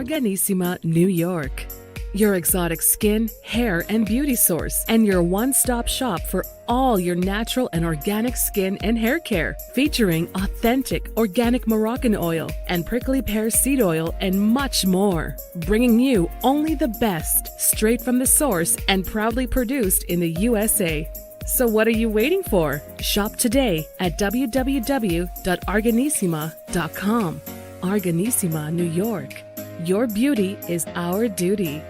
Arganissima, New York. Your exotic skin, hair, and beauty source, and your one-stop shop for all your natural and organic skin and hair care, featuring authentic organic Moroccan oil and prickly pear seed oil and much more, bringing you only the best, straight from the source and proudly produced in the USA. So what are you waiting for? Shop today at www.arganissima.com. Arganissima, New York. Your beauty is our duty.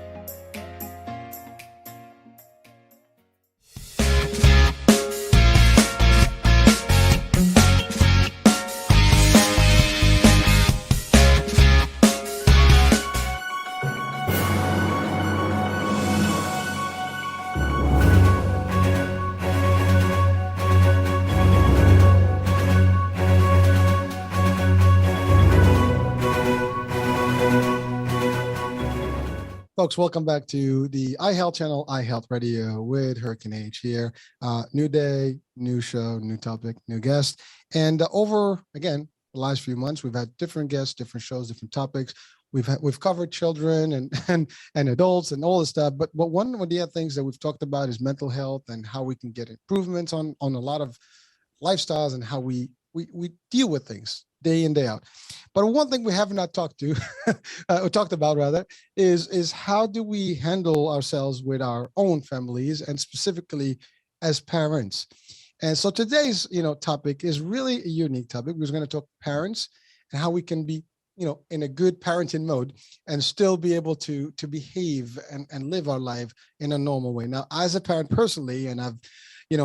Folks, welcome back to the iHealth channel, iHealth Radio with Hurricane H here. New day, new show, new topic, new guest. And over, again, the last few months, we've had different guests, different shows, different topics. We've covered children and adults and all this stuff. But one of the things that we've talked about is mental health and how we can get improvements on a lot of lifestyles and how we deal with things day in, day out. But one thing we have not talked about rather, is how do we handle ourselves with our own families and specifically as parents. And so today's, topic is really a unique topic. We're going to talk parents and how we can be, in a good parenting mode and still be able to behave and live our life in a normal way. Now, as a parent personally, and I've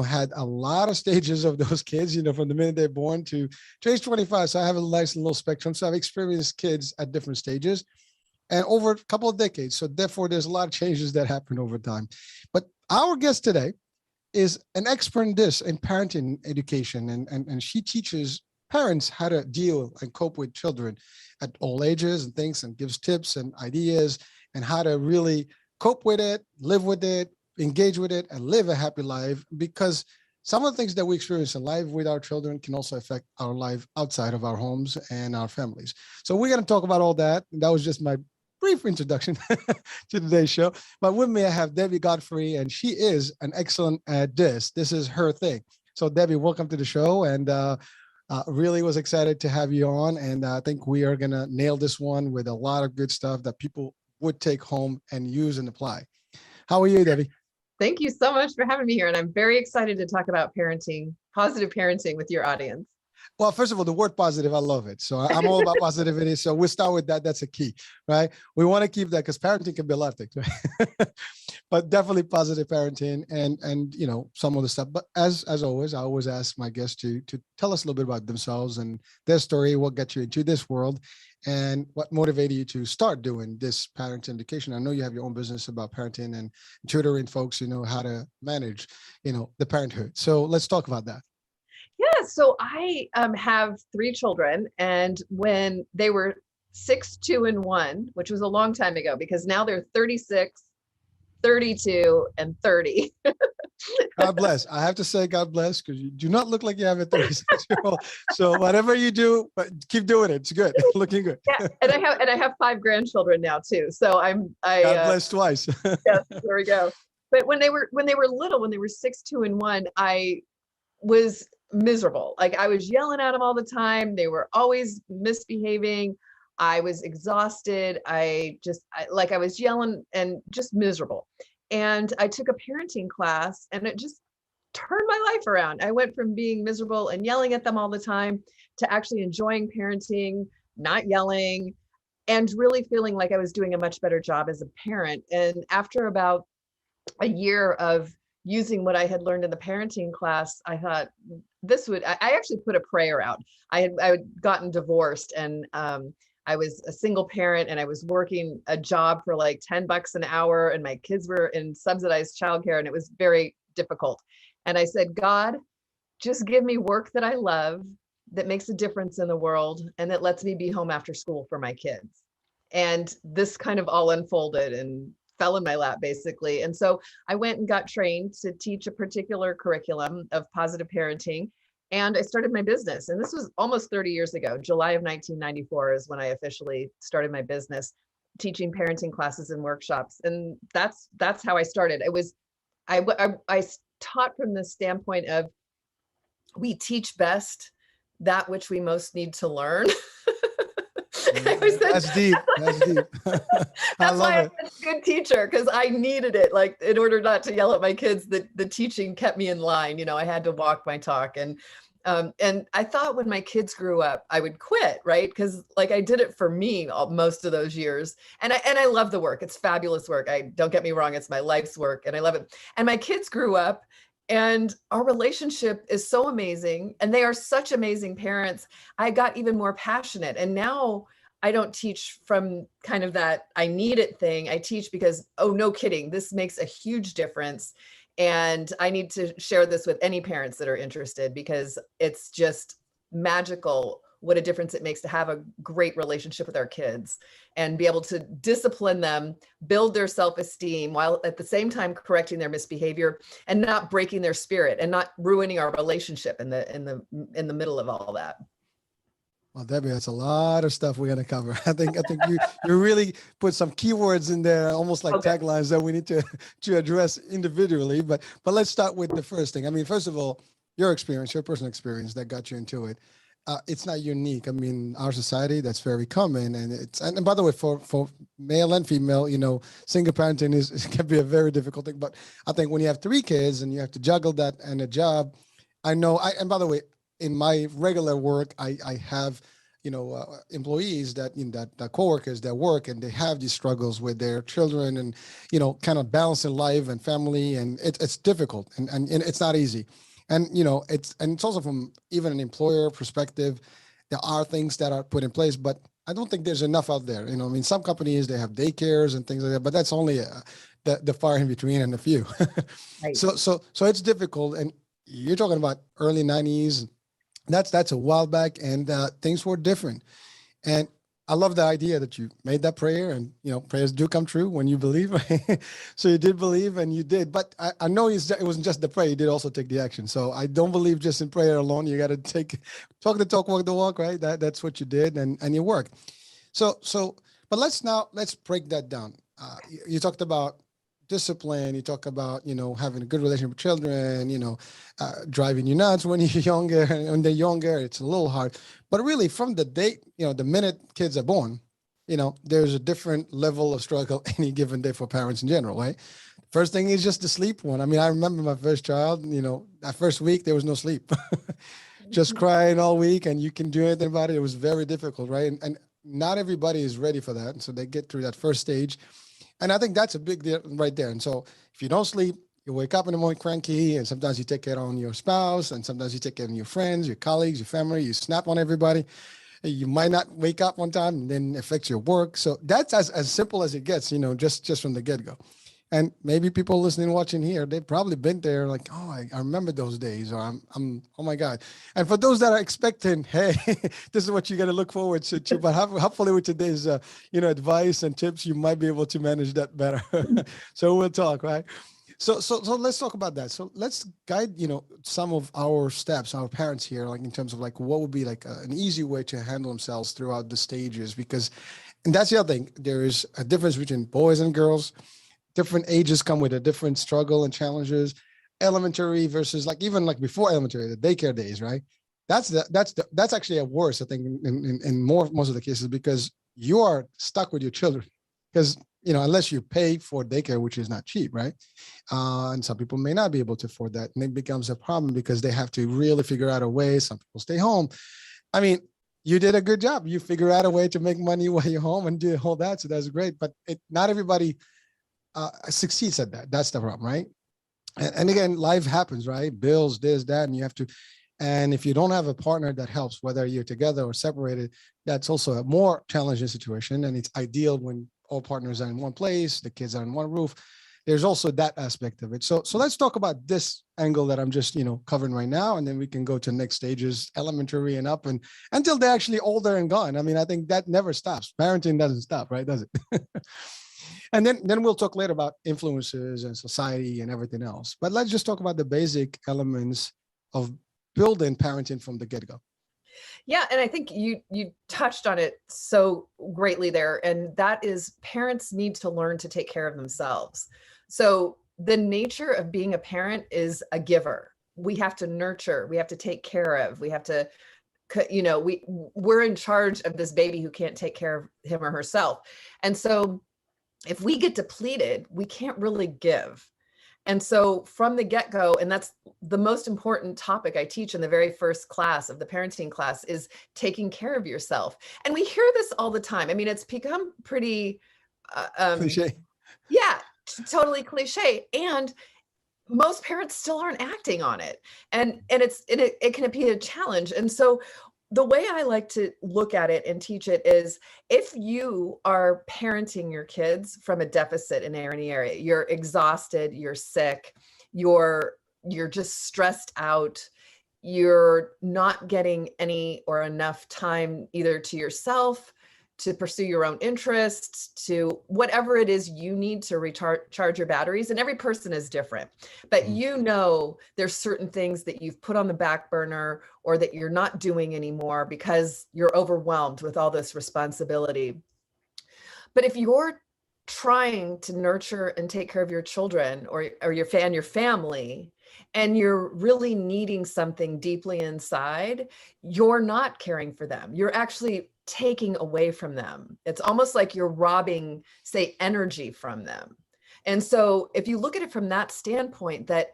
had a lot of stages of those kids, from the minute they're born to age 25. So I have a nice little spectrum. So I've experienced kids at different stages and over a couple of decades. So therefore, there's a lot of changes that happen over time. But our guest today is an expert in this, in parenting education. And she teaches parents how to deal and cope with children at all ages and things, and gives tips and ideas and how to really cope with it, live with it, engage with it, and live a happy life, because some of the things that we experience in life with our children can also affect our life outside of our homes and our families. So we're going to talk about all that. That was just my brief introduction to today's show. But with me, I have Debbie Godfrey, and she is an excellent at this. This is her thing. So Debbie, welcome to the show. And really was excited to have you on. And I think we are going to nail this one with a lot of good stuff that people would take home and use and apply. How are you, Debbie? Thank you so much for having me here. And I'm very excited to talk about parenting, positive parenting with your audience. Well, first of all, the word positive, I love it. So I'm all about positivity. So we'll start with that. That's a key, right? We want to keep that because parenting can be a lot of things, right? But definitely positive parenting and some of the stuff. But as always, I always ask my guests to tell us a little bit about themselves and their story, what got you into this world, and what motivated you to start doing this parenting education. I know you have your own business about parenting and tutoring folks, how to manage, the parenthood. So let's talk about that. Yeah, so I have 3 children, and when they were 6, 2, and 1, which was a long time ago, because now they're 36, 32, and 30. God bless. I have to say God bless, because you do not look like you have a 36-year-old. So whatever you do, but keep doing it. It's good. Looking good. Yeah, and I have 5 grandchildren now too. So I God bless twice. Yes, there we go. But when they were little, when they were 6, 2, and 1, I was miserable. Like I was yelling at them all the time. They were always misbehaving. I was exhausted. I was yelling and just miserable. And I took a parenting class and it just turned my life around. I went from being miserable and yelling at them all the time to actually enjoying parenting, not yelling, and really feeling like I was doing a much better job as a parent. And after about a year of using what I had learned in the parenting class, I thought I actually put a prayer out. I had gotten divorced, and I was a single parent, and I was working a job for like $10 an hour, and my kids were in subsidized childcare, and it was very difficult. And I said, God, just give me work that I love, that makes a difference in the world, and that lets me be home after school for my kids. And this kind of all unfolded and fell in my lap, basically. And so I went and got trained to teach a particular curriculum of positive parenting. And I started my business. And this was almost 30 years ago. July of 1994 is when I officially started my business. teaching parenting classes and workshops. And that's how I started. I taught from the standpoint of, we teach best that which we most need to learn. I always said, That's deep. That's deep. I that's love why it. I'm a good teacher, because I needed it. Like, in order not to yell at my kids, the teaching kept me in line. I had to walk my talk. And I thought when my kids grew up, I would quit, right? Because like, I did it for me most of those years. And I love the work. It's fabulous work. Don't get me wrong, it's my life's work and I love it. And my kids grew up, and our relationship is so amazing, and they are such amazing parents. I got even more passionate. And now I don't teach from kind of that I need it thing. I teach because, oh, no kidding, this makes a huge difference. And I need to share this with any parents that are interested, because it's just magical what a difference it makes to have a great relationship with our kids and be able to discipline them, build their self-esteem, while at the same time correcting their misbehavior and not breaking their spirit and not ruining our relationship in the middle of all that. Well, Debbie, that's a lot of stuff we're going to cover. I think you really put some keywords in there, almost like Okay. taglines that we need to address individually. But let's start with the first thing. I mean, first of all, your experience, your personal experience that got you into it. It's not unique. I mean, our society, that's very common. And by the way, for male and female, single parenting can be a very difficult thing. But I think when you have 3 kids and you have to juggle that and a job, and by the way, in my regular work, I have, employees that coworkers that work, and they have these struggles with their children and, kind of balancing life and family. And it's difficult and it's not easy. And, it's also from even an employer perspective, there are things that are put in place, but I don't think there's enough out there. Some companies, they have daycares and things like that, but that's only the far in between and a few. Right. So it's difficult. And you're talking about early 90s. That's a while back, and things were different. And I love the idea that you made that prayer, and prayers do come true when you believe. So you did believe, and you did. But I know it wasn't just the prayer; you did also take the action. So I don't believe just in prayer alone. You got to talk the talk, walk the walk, right? That's what you did, and you worked. So but let's break that down. You talked about discipline. You talk about having a good relationship with children. Driving you nuts when you're younger, and when they're younger, it's a little hard. But really, from the date, the minute kids are born, there's a different level of struggle any given day for parents in general, right? First thing is just the sleep one. I mean, I remember my first child. That first week there was no sleep, just crying all week, and you can do anything about it. It was very difficult, right? And not everybody is ready for that, and so they get through that first stage. And I think that's a big deal right there. And so if you don't sleep, you wake up in the morning cranky, and sometimes you take it on your spouse, and sometimes you take it on your friends, your colleagues, your family, you snap on everybody. You might not wake up one time, and then it affects your work. So that's as simple as it gets, just from the get-go. And maybe people listening, watching here, they've probably been there like, oh, I remember those days, or I'm oh my God. And for those that are expecting, hey, this is what you got to look forward to. But hopefully with today's, advice and tips, you might be able to manage that better. So we'll talk, right? So let's talk about that. So let's guide, some of our steps, our parents here, like in terms of like what would be like an easy way to handle themselves throughout the stages, and that's the other thing. There is a difference between boys and girls. Different ages come with a different struggle and challenges. Elementary versus even before elementary, the daycare days, right? That's actually a worse, I think, in most of the cases, because you are stuck with your children. Because unless you pay for daycare, which is not cheap, right? And some people may not be able to afford that, and it becomes a problem because they have to really figure out a way. Some people stay home. I mean, you did a good job. You figure out a way to make money while you're home and do all that, so that's great. But not everybody succeeds at that. That's the problem, right? And again, life happens, right? Bills, this, that, and you have to. And if you don't have a partner that helps, whether you're together or separated, that's also a more challenging situation. And it's ideal when all partners are in one place, the kids are in one roof. There's also that aspect of it. So let's talk about this angle that I'm just, covering right now, and then we can go to next stages, elementary and up, and until they're actually older and gone. I mean, I think that never stops. Parenting doesn't stop, right? Does it? And then we'll talk later about influences and society and everything else. But let's just talk about the basic elements of building parenting from the get-go. Yeah, and I think you touched on it so greatly there, and that is parents need to learn to take care of themselves. So the nature of being a parent is a giver. We have to nurture, we have to take care of, we have to, we're in charge of this baby who can't take care of him or herself. And so if we get depleted, we can't really give. And so from the get-go, and that's the most important topic I teach in the very first class of the parenting class, is taking care of yourself. And we hear this all the time. I mean, it's become pretty, Cliche. yeah, totally cliche. And most parents still aren't acting on it. And it can be a challenge. And so the way I like to look at it and teach it is, if you are parenting your kids from a deficit in any area, you're exhausted, you're sick, you're just stressed out, you're not getting any or enough time either to yourself, to pursue your own interests, to whatever it is you need to recharge your batteries. And every person is different, but there's certain things that you've put on the back burner or that you're not doing anymore because you're overwhelmed with all this responsibility. But if you're trying to nurture and take care of your children or your family, and you're really needing something deeply inside, you're not caring for them. You're actually taking away from them. It's almost like you're robbing, say, energy from them. And so if you look at it from that standpoint, that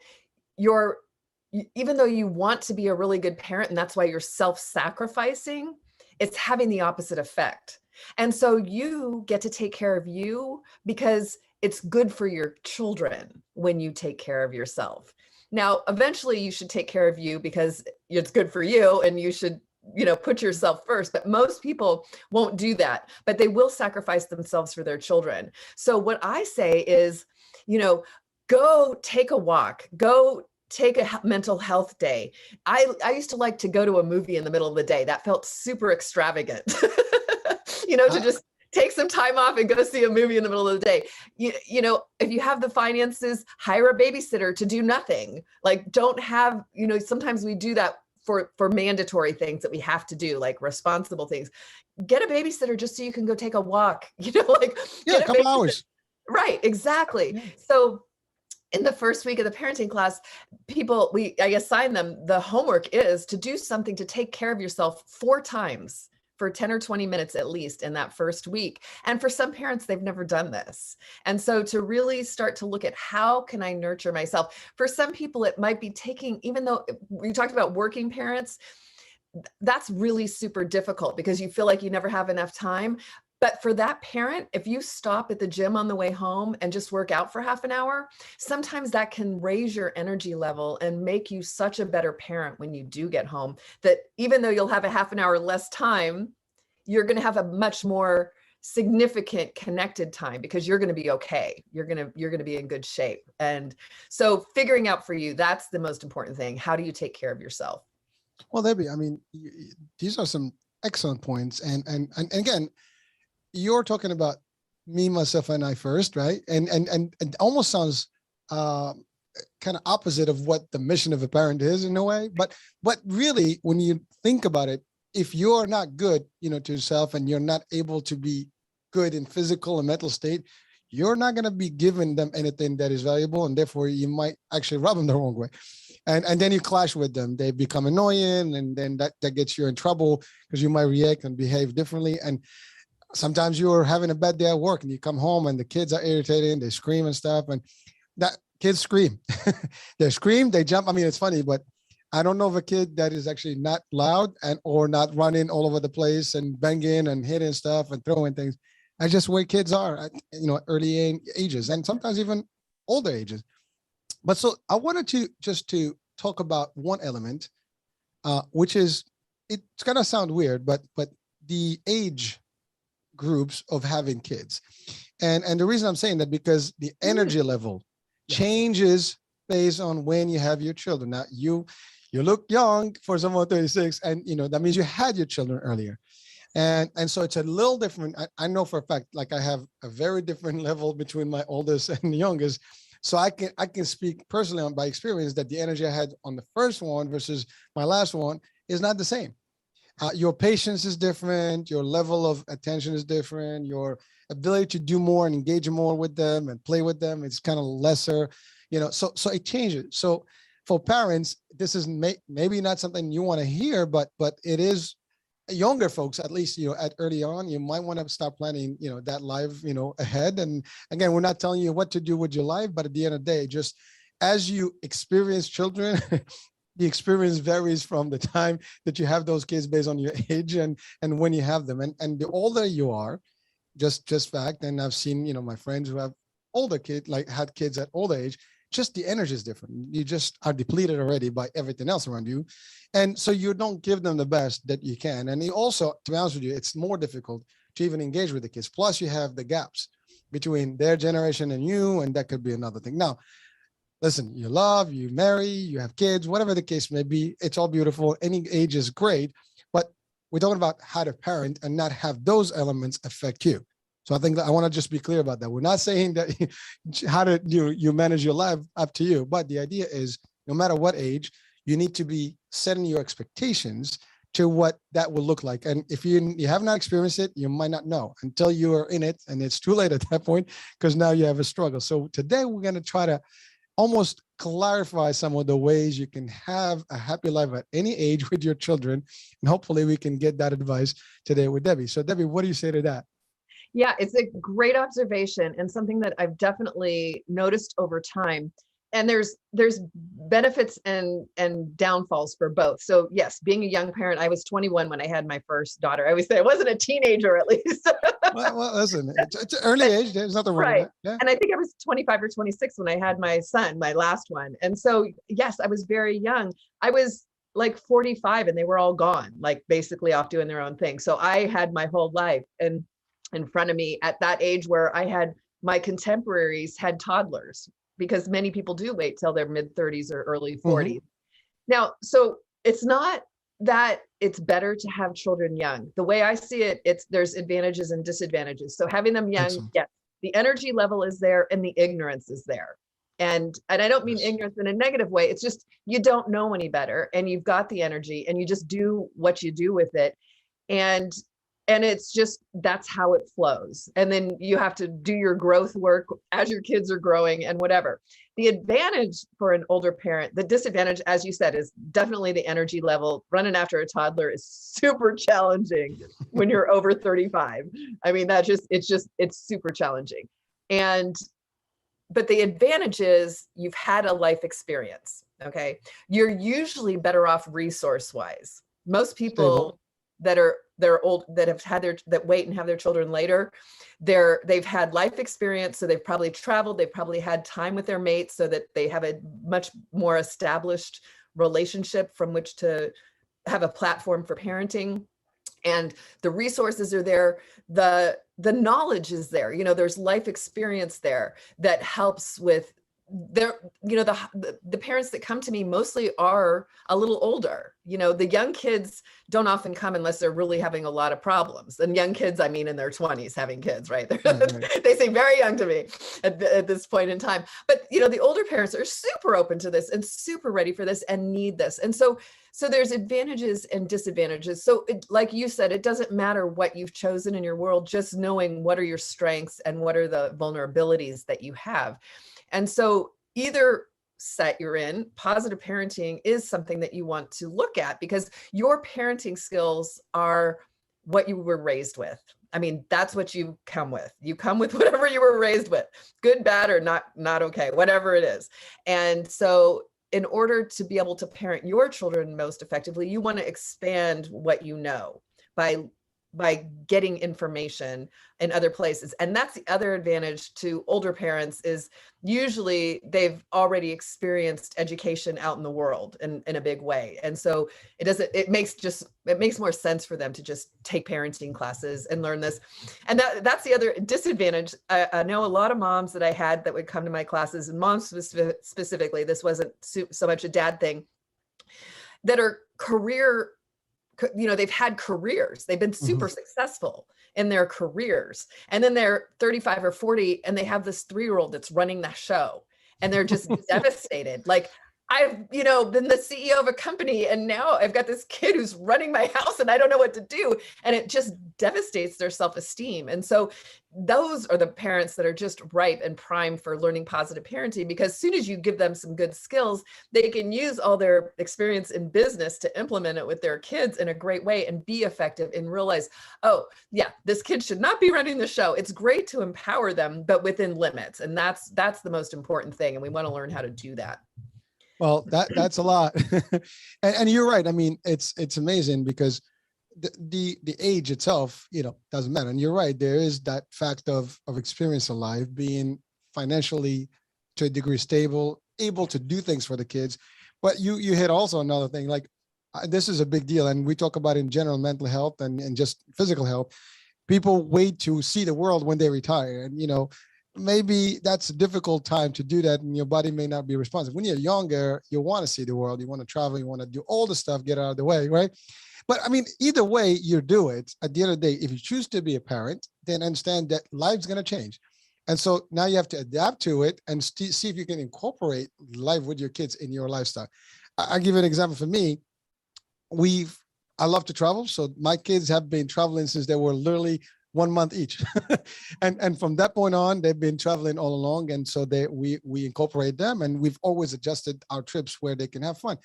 even though you want to be a really good parent, and that's why you're self-sacrificing, it's having the opposite effect. And so you get to take care of you because it's good for your children when you take care of yourself. Now, eventually you should take care of you because it's good for you and you should, put yourself first. But most people won't do that, but they will sacrifice themselves for their children. So what I say is, go take a walk, go take a mental health day. I used to like to go to a movie in the middle of the day. That felt super extravagant, to just take some time off and go see a movie in the middle of the day. If you have the finances, hire a babysitter to do nothing. Like, don't have, sometimes we do that for mandatory things that we have to do, like responsible things. Get a babysitter just so you can go take a walk, a couple hours. Right, exactly. Yeah. So in the first week of the parenting class, I assign them, the homework is to do something to take care of yourself 4 times for 10 or 20 minutes at least in that first week. And for some parents, they've never done this. And so to really start to look at, how can I nurture myself? For some people, it might be taking, even though we talked about working parents, that's really super difficult because you feel like you never have enough time. But for that parent, if you stop at the gym on the way home and just work out for half an hour, sometimes that can raise your energy level and make you such a better parent when you do get home, that even though you'll have a half an hour less time, you're going to have a much more significant connected time because you're going to be okay. You're going to be in good shape. And so figuring out for you, that's the most important thing. How do you take care of yourself? Well, Debbie, I mean, these are some excellent points. And again, you're talking about me, myself, and I first, right? And almost sounds kind of opposite of what the mission of a parent is in a way. But really, when you think about it, if you're not good, to yourself, and you're not able to be good in physical and mental state, you're not going to be giving them anything that is valuable, and therefore you might actually rub them the wrong way. And then you clash with them. They become annoying, and then that gets you in trouble because you might react and behave differently. And sometimes you're having a bad day at work and you come home and the kids are irritated and they scream and stuff, and that kids scream. They scream, they jump. I mean, it's funny, but I don't know of a kid that is actually not loud or not running all over the place and banging and hitting stuff and throwing things. That's just where kids are at, early ages, and sometimes even older ages. But so I wanted to talk about one element, which is, it's going to sound weird, but the age groups of having kids. And the reason I'm saying that, because the energy level changes based on when you have your children. Now, you look young for someone 36, and that means you had your children earlier. And so it's a little different. I know for a fact, like, I have a very different level between my oldest and the youngest. So I can speak personally by experience that the energy I had on the first one versus my last one is not the same. Your patience is different. Your level of attention is different. Your ability to do more and engage more with them and play with them, it's kind of lesser, so it changes. So for parents, this is maybe not something you want to hear, but it is younger folks, at least, at early on, you might want to start planning, that life, ahead. And again, we're not telling you what to do with your life, but at the end of the day, just as you experience children, the experience varies from the time that you have those kids based on your age and when you have them. And the older you are, just fact, and I've seen, my friends who have older kids, like had kids at older age, just the energy is different. You just are depleted already by everything else around you. And so you don't give them the best that you can. And you also, to be honest with you, it's more difficult to even engage with the kids. Plus you have the gaps between their generation and you, and that could be another thing. Now, listen, you love, you marry, you have kids, whatever the case may be, it's all beautiful. Any age is great, but we're talking about how to parent and not have those elements affect you. So I think that I want to just be clear about that. We're not saying that how to you manage your life, up to you. But the idea is no matter what age, you need to be setting your expectations to what that will look like. And if you have not experienced it, you might not know until you are in it. And it's too late at that point because now you have a struggle. So today we're going to try to almost clarify some of the ways you can have a happy life at any age with your children. And hopefully we can get that advice today with Debbie. So Debbie, what do you say to that? Yeah, it's a great observation and something that I've definitely noticed over time. And there's benefits and downfalls for both. So yes, being a young parent, I was 21 when I had my first daughter. I always say I wasn't a teenager, at least. well, listen, it's an early age. There's nothing wrong with that. Yeah. And I think I was 25 or 26 when I had my son, my last one. And so, yes, I was very young. I was like 45 and they were all gone, like basically off doing their own thing. So I had my whole life and in front of me at that age where I had my contemporaries had toddlers, because many people do wait till their mid 30s or early 40s. Now, so it's not that it's better to have children young. The way I see it, there's advantages and disadvantages. So having them young, yes, the energy level is there and the ignorance is there. And I don't mean ignorance in a negative way. It's just, you don't know any better and you've got the energy and you just do what you do with it. And it's just, that's how it flows. And then you have to do your growth work as your kids are growing and whatever. The advantage for an older parent, the disadvantage, as you said, is definitely the energy level. Running after a toddler is super challenging when you're over 35. I mean, it's super challenging. But the advantage is you've had a life experience. Okay. You're usually better off resource wise. Most people they're old that wait and have their children later, they've had life experience, so they've probably traveled, they've probably had time with their mates, so that they have a much more established relationship from which to have a platform for parenting. And the resources are there, the knowledge is there, there's life experience there that helps with the parents that come to me mostly are a little older. The young kids don't often come unless they're really having a lot of problems. And young kids, I mean, in their 20s having kids, right? They seem very young to me at this point in time. But, the older parents are super open to this and super ready for this and need this. And so there's advantages and disadvantages. So like you said, it doesn't matter what you've chosen in your world, just knowing what are your strengths and what are the vulnerabilities that you have. And so either set you're in, positive parenting is something that you want to look at because your parenting skills are what you were raised with. I mean, that's what you come with. You come with whatever you were raised with, good, bad, or not okay, whatever it is. And so in order to be able to parent your children most effectively, you want to expand what you know by getting information in other places. And that's the other advantage to older parents is usually they've already experienced education out in the world in a big way. And so it makes more sense for them to just take parenting classes and learn this. And that's the other disadvantage. I know a lot of moms that I had that would come to my classes, and moms specifically, this wasn't so much a dad thing, that are they've had careers, they've been super successful in their careers. And then they're 35 or 40 and they have this 3-year-old that's running the show and they're just devastated. Like, I've, been the CEO of a company, and now I've got this kid who's running my house and I don't know what to do. And it just devastates their self-esteem. And so those are the parents that are just ripe and primed for learning positive parenting, because as soon as you give them some good skills, they can use all their experience in business to implement it with their kids in a great way and be effective and realize, oh yeah, this kid should not be running the show. It's great to empower them, but within limits. And that's the most important thing. And we want to learn how to do that. Well, that's a lot. And you're right. I mean, it's amazing because the age itself, doesn't matter. And you're right. There is that fact of experience of life, being financially to a degree stable, able to do things for the kids. But you hit also another thing, like this is a big deal. And we talk about in general mental health and just physical health. People wait to see the world when they retire. And, maybe that's a difficult time to do that, and your body may not be responsive. When you're younger, you want to see the world, you want to travel, you want to do all the stuff, get out of the way, right? But I mean, either way you do it, at the end of the day, if you choose to be a parent, then understand that life's going to change. And so now you have to adapt to it and see if you can incorporate life with your kids in your lifestyle. I'll give you an example. For me, I love to travel. So my kids have been traveling since they were literally 1 month each. and from that point on, they've been traveling all along. And so we incorporate them, and we've always adjusted our trips where they can have fun.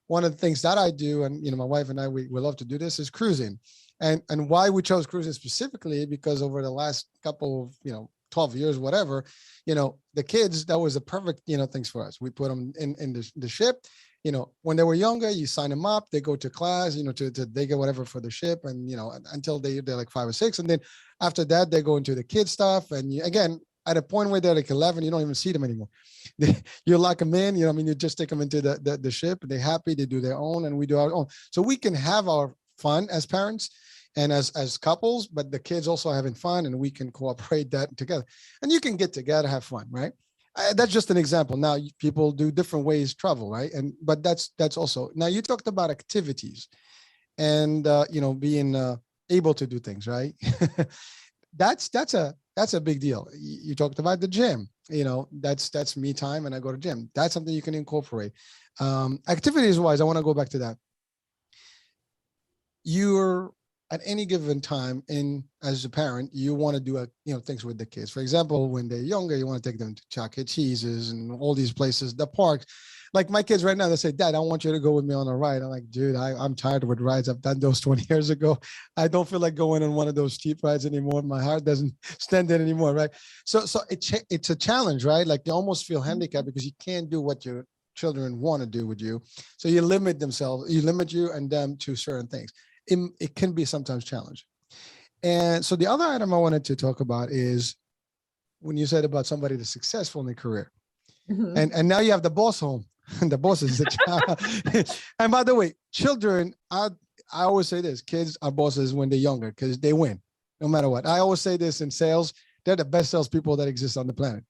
One of the things that I do, and my wife and I, we love to do this, is cruising. And why we chose cruising specifically, because over the last couple of, 12 years, whatever, the kids, that was the perfect, things for us. We put them in the ship. When they were younger, you sign them up, they go to class, they get whatever for the ship, and, until they're like 5 or 6. And then after that, they go into the kid stuff. And again, at a point where they're like 11, you don't even see them anymore. You lock them in, you just take them into the ship. They're happy, they do their own, and we do our own. So we can have our fun as parents and as couples, but the kids also having fun, and we can cooperate that together. And you can get together, have fun, right? That's just an example. Now people do different ways travel, right? But that's also, now you talked about activities and being able to do things, right? that's a big deal. You talked about the gym, that's me time, and I go to gym. That's something you can incorporate. Activities wise, I want to go back to that. You're at any given time as a parent, you want to do things with the kids. For example, when they're younger, you want to take them to Chuck E. Cheese's and all these places, the parks. Like my kids right now, they say, "Dad, I want you to go with me on a ride." I'm like, "Dude, I'm tired with rides. I've done those 20 years ago. I don't feel like going on one of those cheap rides anymore. My heart doesn't stand it anymore." Right? So it's a challenge, right? Like they almost feel handicapped because you can't do what your children want to do with you. So you limit you and them to certain things. It can be sometimes challenging. And so the other item I wanted to talk about is when you said about somebody that's successful in their career. Mm-hmm. And now you have the boss home. The boss is the child. And by the way, children, I always say this, kids are bosses when they're younger because they win no matter what. I always say this in sales, they're the best salespeople that exist on the planet.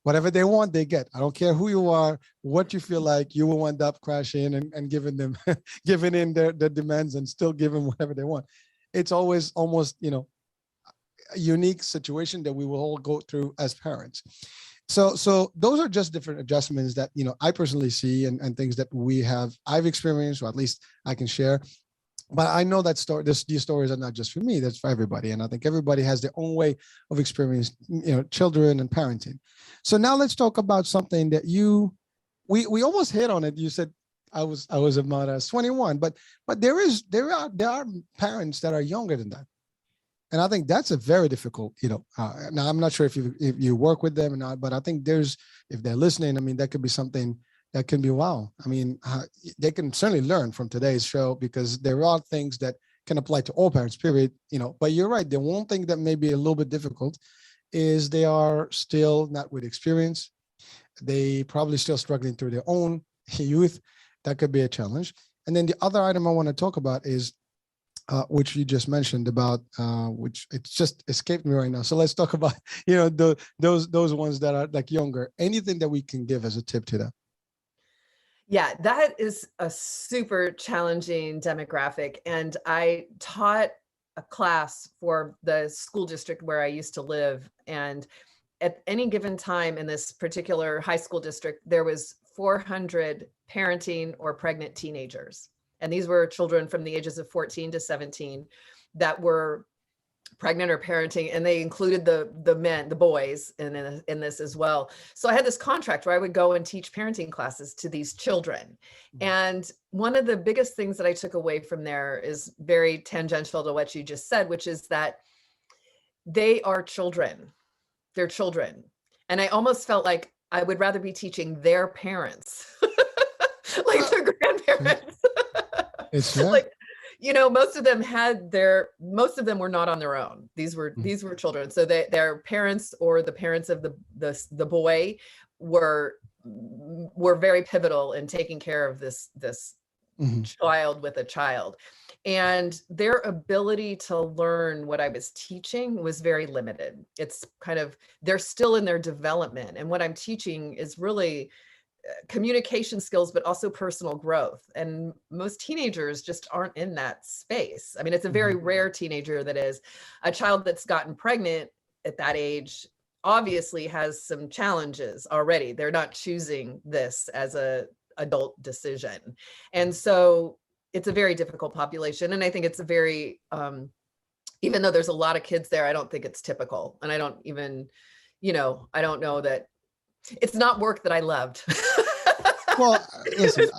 Whatever they want, they get. I don't care who you are, what you feel like, you will end up crashing and giving in their demands and still giving whatever they want. It's always almost, a unique situation that we will all go through as parents. So those are just different adjustments that, I personally see and things that I've experienced, or at least I can share. But I know that these stories are not just for me, that's for everybody. And I think everybody has their own way of experiencing, children and parenting. So now let's talk about something that we almost hit on it. You said I was about 21, but there are parents that are younger than that. And I think that's a very difficult, now I'm not sure if you work with them or not, but I think if they're listening, I mean, that could be something that can be wow. I mean, they can certainly learn from today's show because there are things that can apply to all parents, period. But you're right. The one thing that may be a little bit difficult is they are still not with experience. They probably still struggling through their own youth. That could be a challenge. And then the other item I want to talk about is, which you just mentioned about, which it's just escaped me right now. So let's talk about, those ones that are like younger. Anything that we can give as a tip to them. Yeah, that is a super challenging demographic. And I taught a class for the school district where I used to live. And at any given time in this particular high school district, there was 400 parenting or pregnant teenagers. And these were children from the ages of 14 to 17 that were pregnant or parenting, and they included the men, the boys in this as well. So I had this contract where I would go and teach parenting classes to these children. And one of the biggest things that I took away from there is very tangential to what you just said, which is that they are children. They're children. And I almost felt like I would rather be teaching their parents, like their grandparents. It's yeah. Like, you know, most of them were not on their own. These were children. So their parents or the parents of the boy were very pivotal in taking care of this child with a child. And their ability to learn what I was teaching was very limited. It's kind of, they're still in their development. And what I'm teaching is really communication skills, but also personal growth. And most teenagers just aren't in that space. I mean, it's a very rare teenager that is. A child that's gotten pregnant at that age obviously has some challenges already. They're not choosing this as a adult decision. And so it's a very difficult population. And I think it's a very, even though there's a lot of kids there, I don't think it's typical. And I don't even, I don't know that it's not work that I loved. Well, listen,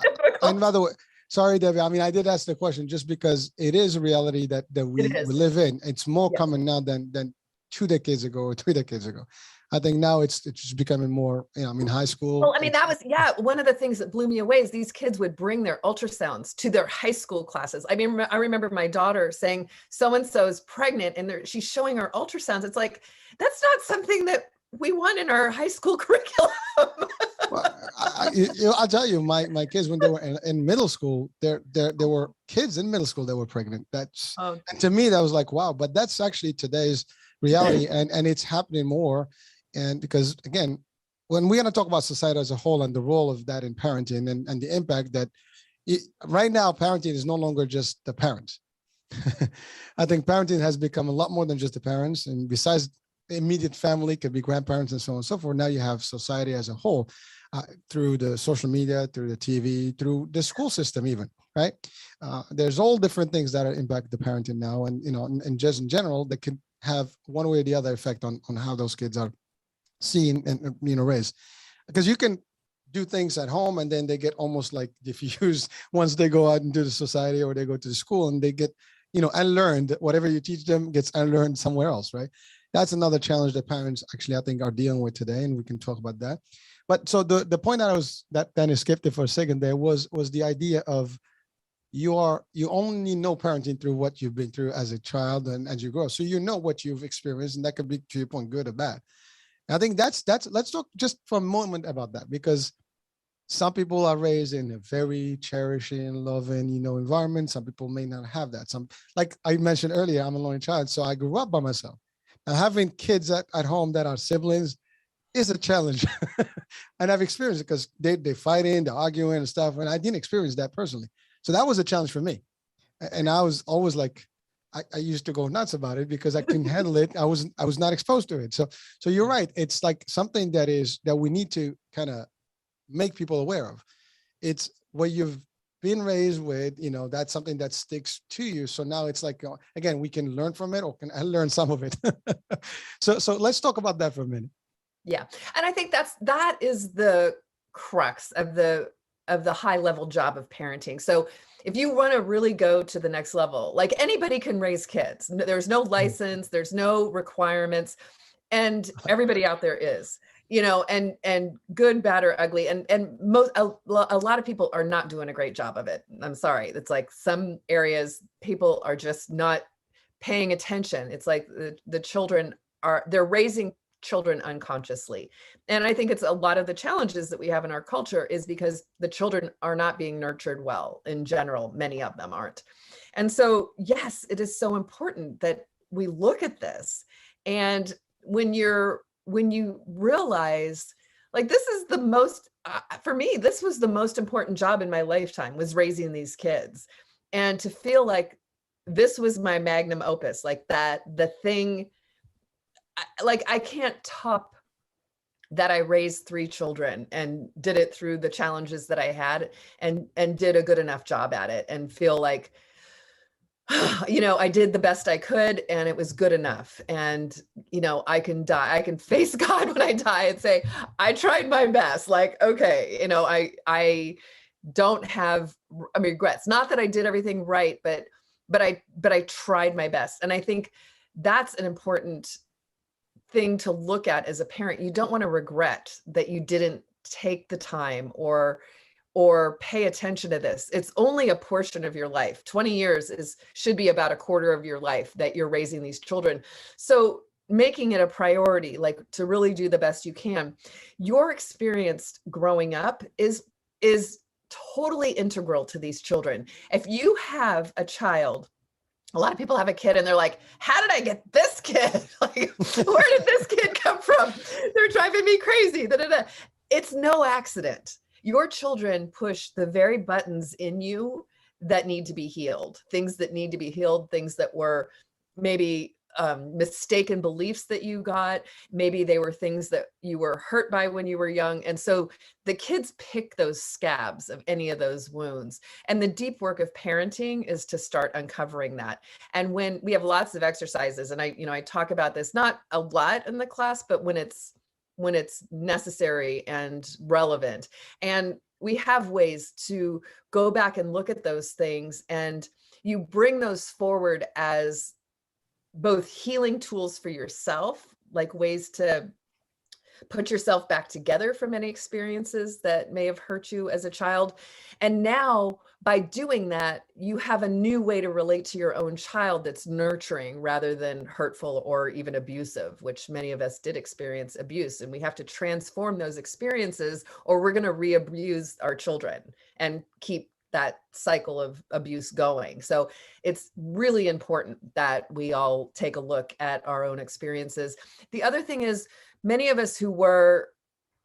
and by the way, sorry, Debbie. I mean, I did ask the question just because it is a reality that we live in. It's more common now than 2 decades ago or 3 decades ago. I think now it's just becoming more, high school. Well, I mean, that was, one of the things that blew me away is these kids would bring their ultrasounds to their high school classes. I mean, I remember my daughter saying, so-and-so is pregnant and she's showing her ultrasounds. It's like, that's not something that we want in our high school curriculum. Well, I'll tell you, my kids, when they were in middle school, there were kids in middle school that were pregnant. And to me, that was like, wow, but that's actually today's reality. And it's happening more. And because again, when we're going to talk about society as a whole and the role of that in parenting and the impact that right now, parenting is no longer just the parents. I think parenting has become a lot more than just the parents. And besides immediate family, could be grandparents and so on and so forth. Now you have society as a whole through the social media, through the TV, through the school system even, right? There's all different things that impact the parenting now. And, and just in general, that can have one way or the other effect on how those kids are seen and, raised. Because you can do things at home and then they get almost like diffused once they go out into the society or they go to the school and they get, unlearned. Whatever you teach them gets unlearned somewhere else, right? That's another challenge that parents actually, I think, are dealing with today, and we can talk about that. But so the point that Danny skipped it for a second there was the idea of you only know parenting through what you've been through as a child and as you grow. So you know what you've experienced, and that could be, to your point, good or bad. And I think that's let's talk just for a moment about that, because some people are raised in a very cherishing, loving, environment. Some people may not have that. Some, like I mentioned earlier, I'm a lonely child, so I grew up by myself. Now, having kids at home that are siblings is a challenge. And I've experienced it because they fighting, they're arguing and stuff. And I didn't experience that personally. So that was a challenge for me. And I was always like, I used to go nuts about it because I couldn't handle it. I was not exposed to it. So you're right. It's like something that we need to kind of make people aware of. It's what you've been raised with, that's something that sticks to you. So now it's like, again, we can learn from it, or can I learn some of it? So let's talk about that for a minute. Yeah. And I think that is the crux of the high level job of parenting. So if you want to really go to the next level, like anybody can raise kids, there's no license, there's no requirements, and everybody out there is, and good, bad, or ugly. And a lot of people are not doing a great job of it. I'm sorry. It's like some areas people are just not paying attention. It's like the children they're raising children unconsciously. And I think it's a lot of the challenges that we have in our culture is because the children are not being nurtured well in general. Many of them aren't. And so, yes, it is so important that we look at this. And when you realize, like, this is the most, for me, this was the most important job in my lifetime, was raising these kids. And to feel like this was my magnum opus, like that, the thing, like I can't top that I raised 3 children and did it through the challenges that I had and did a good enough job at it and feel like, I did the best I could and it was good enough. And, I can die. I can face God when I die and say, I tried my best. Like, okay, I don't have regrets. Not that I did everything right, but I tried my best. And I think that's an important thing to look at as a parent. You don't want to regret that you didn't take the time or pay attention to this. It's only a portion of your life. 20 years should be about a quarter of your life that you're raising these children. So making it a priority, like to really do the best you can. Your experience growing up is totally integral to these children. If you have a child, a lot of people have a kid and they're like, how did I get this kid? Like, where did this kid come from? They're driving me crazy. Da-da-da. It's no accident. Your children push the very buttons in you that need to be healed, things that need to be healed, things that were maybe mistaken beliefs that you got. Maybe they were things that you were hurt by when you were young. And so the kids pick those scabs of any of those wounds. And the deep work of parenting is to start uncovering that. And when we have lots of exercises, and I talk about this, not a lot in the class, but when it's necessary and relevant. And we have ways to go back and look at those things, and you bring those forward as both healing tools for yourself, like ways to put yourself back together from any experiences that may have hurt you as a child. And now by doing that, you have a new way to relate to your own child that's nurturing rather than hurtful or even abusive, which many of us did experience abuse. And we have to transform those experiences or we're going to re-abuse our children and keep that cycle of abuse going. So it's really important that we all take a look at our own experiences. The other thing is, many of us who were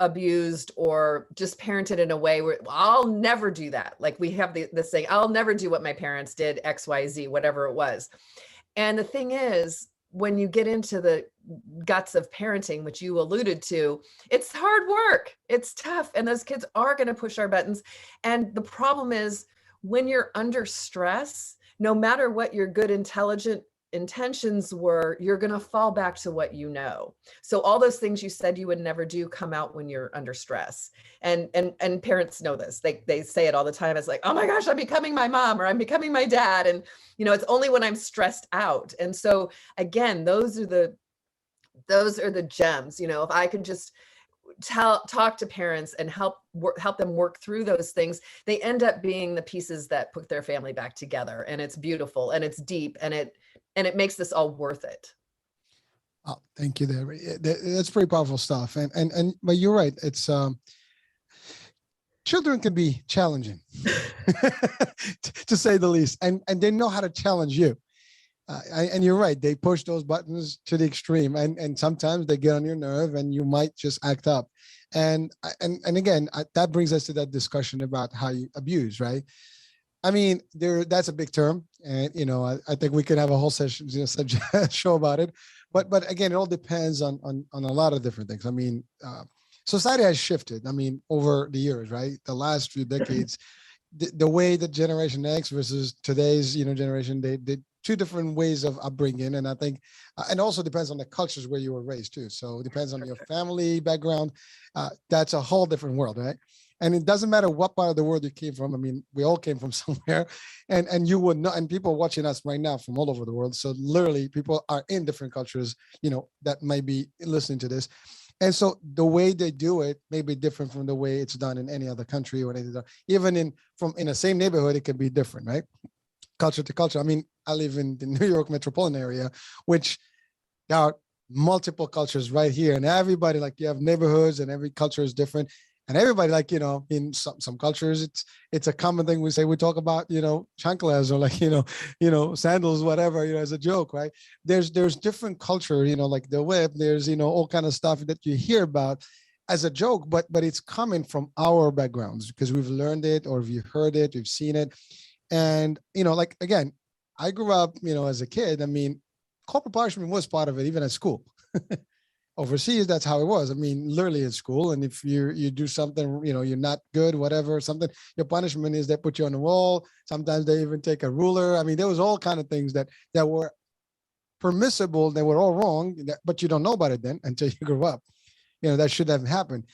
abused or just parented in a way where I'll never do that. Like we have this saying, I'll never do what my parents did, X, Y, Z, whatever it was. And the thing is, when you get into the guts of parenting, which you alluded to, it's hard work. It's tough. And those kids are going to push our buttons. And the problem is when you're under stress, no matter what your good, intelligent intentions were, you're going to fall back to what you know. So all those things you said you would never do come out when you're under stress. And parents know this. They say it all the time. It's like, oh my gosh, I'm becoming my mom or I'm becoming my dad. And it's only when I'm stressed out. And so again, those are the gems. If I could just talk to parents and help them work through those things, they end up being the pieces that put their family back together. And it's beautiful and it's deep and it makes this all worth it. Oh, thank you there. That's pretty powerful stuff. But you're right. It's children can be challenging to say the least, and they know how to challenge you. And you're right. They push those buttons to the extreme, and sometimes they get on your nerve, and you might just act up. And again, that brings us to that discussion about how you abuse, right? I mean, that's a big term, and I think we could have a whole session, show about it. But again, it all depends on a lot of different things. I mean, society has shifted. I mean, over the years, right? The last few decades, the way that Generation X versus today's generation, they two different ways of upbringing. And I think, and also depends on the cultures where you were raised too. So it depends on your family background. That's a whole different world, right? And it doesn't matter what part of the world you came from. I mean, we all came from somewhere, and you would know, and people watching us right now from all over the world. So literally people are in different cultures, that might be listening to this. And so the way they do it may be different from the way it's done in any other country or anything. Even in the same neighborhood, it can be different, right? Culture to culture. I mean, I live in the New York metropolitan area, which there are multiple cultures right here. And everybody, like, you have neighborhoods and every culture is different. And everybody, like, in some cultures, it's a common thing. We talk about, chanclas or like, sandals, whatever, as a joke, right? There's different culture, like the whip, there's, all kind of stuff that you hear about as a joke, but it's coming from our backgrounds because we've learned it or we've heard it, we've seen it. And, like, again, I grew up, as a kid. I mean, corporal punishment was part of it, even at school. overseas, that's how it was. I mean, literally in school. And if you do something, you're not good, whatever, something, your punishment is they put you on the wall. Sometimes they even take a ruler. I mean, there was all kind of things that were permissible. They were all wrong, but you don't know about it then until you grow up. That should have happened.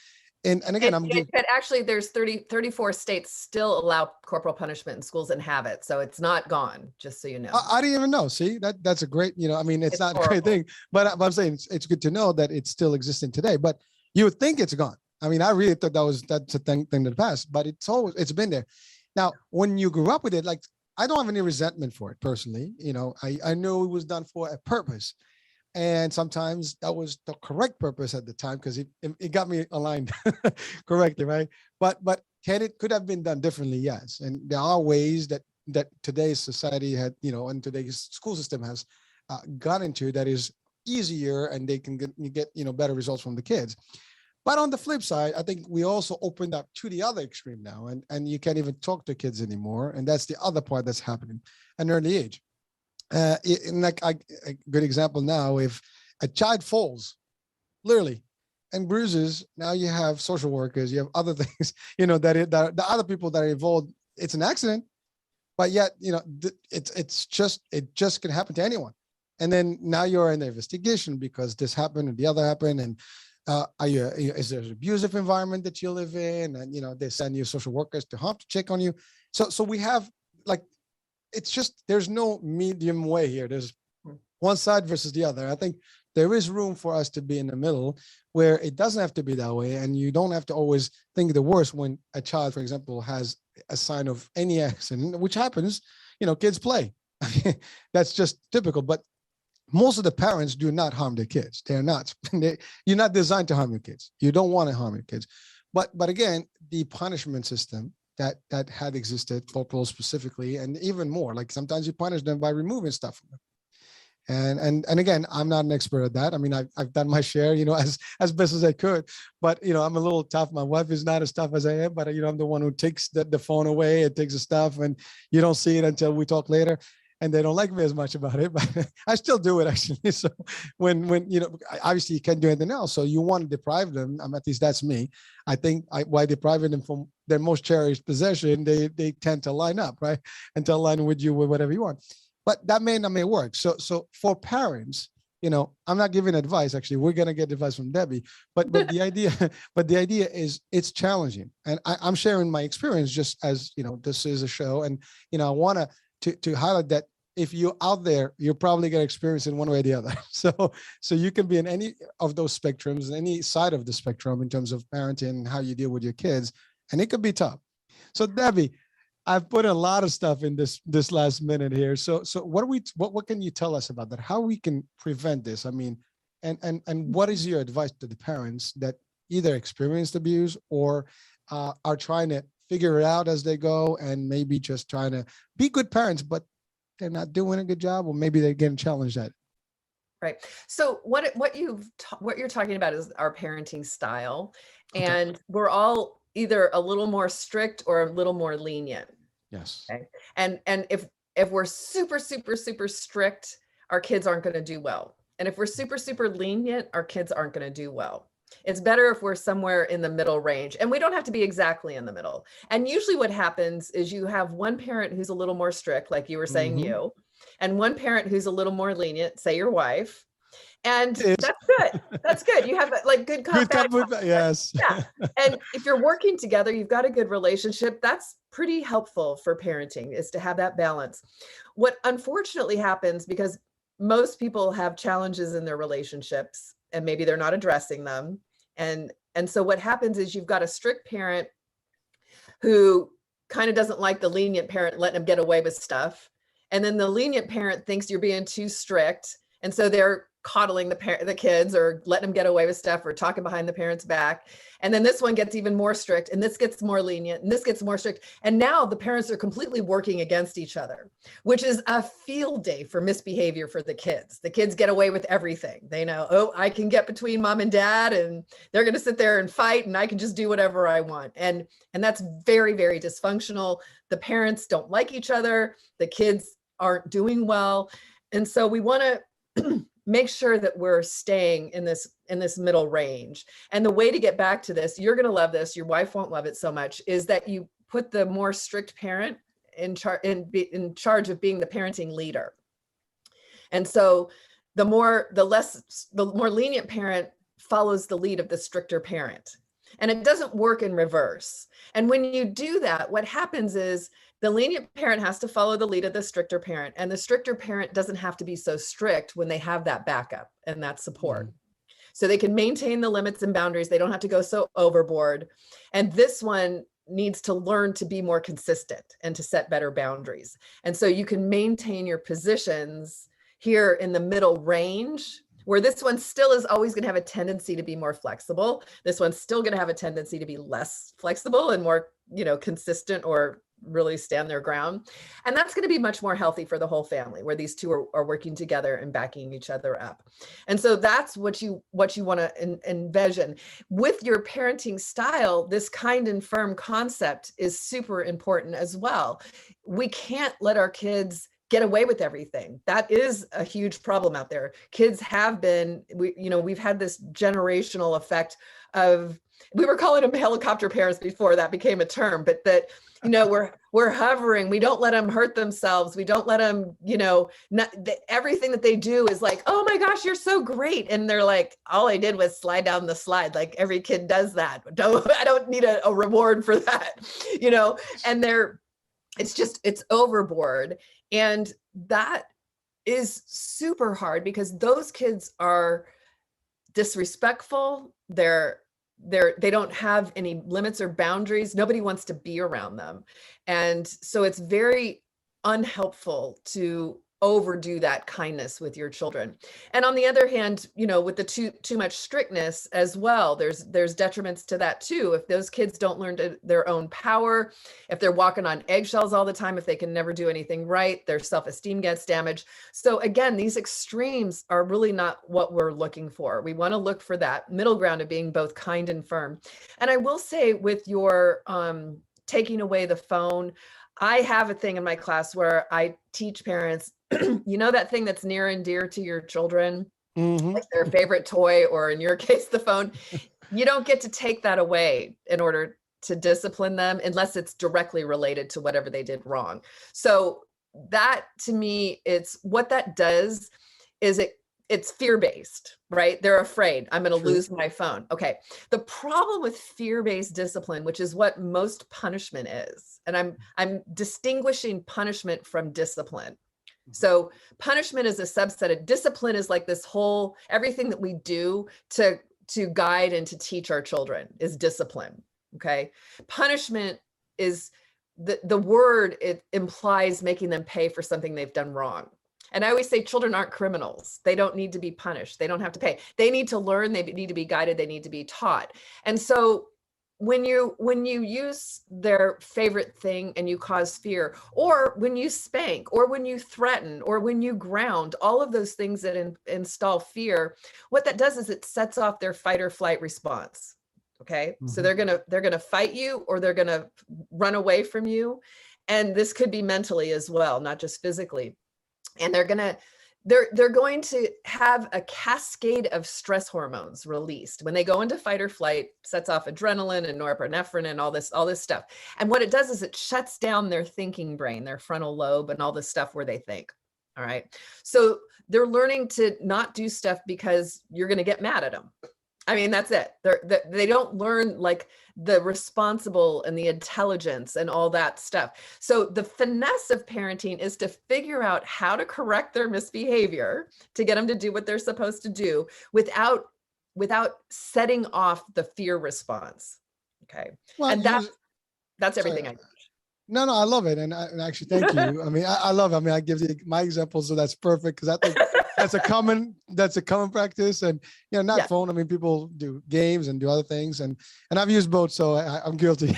And again, but actually there's 34 states still allow corporal punishment in schools and have it. So it's not gone, just so you know. I didn't even know. See, that's a great, I mean, it's not horrible. A great thing, but I'm saying it's good to know that it's still existing today, but you would think it's gone. I mean, I really thought that's a thing of the past, but it's been there. Now, when you grew up with it, like, I don't have any resentment for it personally. I know it was done for a purpose. And sometimes that was the correct purpose at the time because it got me aligned correctly, right? But could have been done differently, yes. And there are ways that today's society had, and today's school system has got into that is easier, and they can get better results from the kids. But on the flip side, I think we also opened up to the other extreme now, and you can't even talk to kids anymore, and that's the other part that's happening at an early age. Like a good example now, if a child falls, literally, and bruises, now you have social workers, you have other things, that the other people that are involved. It's an accident, but yet, it just can happen to anyone. And then now you're in the investigation because this happened and the other happened, and is there an abusive environment that you live in, and they send you social workers to check on you. So we have, like, it's just, there's no medium way here. There's one side versus the other. I think there is room for us to be in the middle where it doesn't have to be that way. And you don't have to always think the worst when a child, for example, has a sign of any accident, which happens, kids play. That's just typical. But most of the parents do not harm their kids. They're not. You're not designed to harm your kids. You don't want to harm your kids. But again, the punishment system that had existed, corporal specifically, and even more, like sometimes you punish them by removing stuff from them. And again, I'm not an expert at that. I mean, I've done my share, as best as I could, but I'm a little tough. My wife is not as tough as I am, but I'm the one who takes the phone away and takes the stuff, and you don't see it until we talk later. And they don't like me as much about it, but I still do it actually. So when obviously you can't do anything else. So you want to deprive them. At least that's me. I think by depriving them from their most cherished possession, they tend to line up, right? And to align with you with whatever you want. But that may not work. So for parents, I'm not giving advice. Actually, we're gonna get advice from Debbie. But the idea is it's challenging, and I'm sharing my experience just as this is a show, and I want to highlight that. If you're out there, you're probably going to experience it one way or the other. So you can be in any of those spectrums, any side of the spectrum in terms of parenting and how you deal with your kids. And it could be tough. So Debbie, I've put a lot of stuff in this last minute here. So what can you tell us about that? How we can prevent this? I mean, and what is your advice to the parents that either experienced abuse or are trying to figure it out as they go, and maybe just trying to be good parents, but they're not doing a good job, or maybe they're getting challenged at it? Right. So what you're talking about is our parenting style, Okay. and we're all either a little more strict or a little more lenient. Yes. Okay. And if we're super, super, super strict, our kids aren't going to do well. And if we're super, super lenient, our kids aren't going to do well. It's better if we're somewhere in the middle range, and we don't have to be exactly in the middle. And usually what happens is you have one parent who's a little more strict, like you were saying, you, and one parent who's a little more lenient, say your wife. And that's good. That's good. You have like good contact. Yes. Yeah. And if you're working together, you've got a good relationship. That's pretty helpful for parenting, is to have that balance. What unfortunately happens, because most people have challenges in their relationships and maybe they're not addressing them. And so what happens is you've got a strict parent who kind of doesn't like the lenient parent letting them get away with stuff. And then the lenient parent thinks you're being too strict. And so they're coddling the kids or letting them get away with stuff or talking behind the parents' back. And then this one gets even more strict, and this gets more lenient, and this gets more strict. And now the parents are completely working against each other, which is a field day for misbehavior for the kids. The kids get away with everything. They know, oh, I can get between mom and dad, and they're going to sit there and fight, and I can just do whatever I want. And that's very, very dysfunctional. The parents don't like each other. The kids aren't doing well. And so we want to make sure that we're staying in this middle range. And the way to get back to this, you're going to love this, your wife won't love it so much, is that you put the more strict parent in charge of being the parenting leader. And so the more lenient parent follows the lead of the stricter parent. And it doesn't work in reverse. And when you do that, what happens is the lenient parent has to follow the lead of the stricter parent, and the stricter parent doesn't have to be so strict when they have that backup and that support. So they can maintain the limits and boundaries. They don't have to go so overboard. And this one needs to learn to be more consistent and to set better boundaries. And so you can maintain your positions here in the middle range, where this one still is always going to have a tendency to be more flexible. This one's still going to have a tendency to be less flexible and more, consistent or really stand their ground. And that's going to be much more healthy for the whole family, where these two are working together and backing each other up. And so that's what you want to envision with your parenting style. This kind and firm concept is super important as well. We can't let our kids get away with everything. That is a huge problem out there. Kids have been, we've had this generational effect of, we were calling them helicopter parents before that became a term, but that, we're hovering. We don't let them hurt themselves. We don't let them, everything that they do is like, oh my gosh, you're so great. And they're like, all I did was slide down the slide. Like every kid does that. I don't need a reward for that, and it's overboard. And that is super hard because those kids are disrespectful. They don't have any limits or boundaries. Nobody wants to be around them. And so it's very unhelpful to overdo that kindness with your children. And on the other hand, with the too much strictness as well, there's detriments to that too. If those kids don't learn their own power, if they're walking on eggshells all the time, if they can never do anything right, their self-esteem gets damaged. So again, these extremes are really not what we're looking for. We want to look for that middle ground of being both kind and firm. And I will say with your taking away the phone, I have a thing in my class where I teach parents, that thing that's near and dear to your children, like their favorite toy, or in your case, the phone, you don't get to take that away in order to discipline them unless it's directly related to whatever they did wrong. So that, to me, it's what that does is it's fear-based, right? They're afraid I'm going to lose my phone. Okay. The problem with fear-based discipline, which is what most punishment is, and I'm distinguishing punishment from discipline. So punishment is a subset of discipline, is like this whole, everything that we do to guide and to teach our children is discipline. Okay. Punishment is the word, it implies making them pay for something they've done wrong. And I always say children aren't criminals. They don't need to be punished. They don't have to pay. They need to learn. They need to be guided. They need to be taught. And so when you use their favorite thing and you cause fear, or when you spank, or when you threaten, or when you ground, all of those things that install fear, what that does is it sets off their fight or flight response. Okay. So they're gonna fight you, or they're gonna run away from you. And this could be mentally as well, not just physically. And they're going to have a cascade of stress hormones released when they go into fight or flight, sets off adrenaline and norepinephrine and all this stuff. And what it does is it shuts down their thinking brain, their frontal lobe, and all this stuff where they think. All right. So they're learning to not do stuff because you're going to get mad at them. I mean, that's it. They don't learn like the responsible and the intelligence and all that stuff. So the finesse of parenting is to figure out how to correct their misbehavior to get them to do what they're supposed to do without setting off the fear response. Okay. Well, and that's everything I teach. No, I love it. And actually, thank you. I mean, I love it. I mean, I give you my example, so that's perfect, because I think that's a common practice. And not phone. I mean, people do games and do other things, and I've used both, so I'm guilty.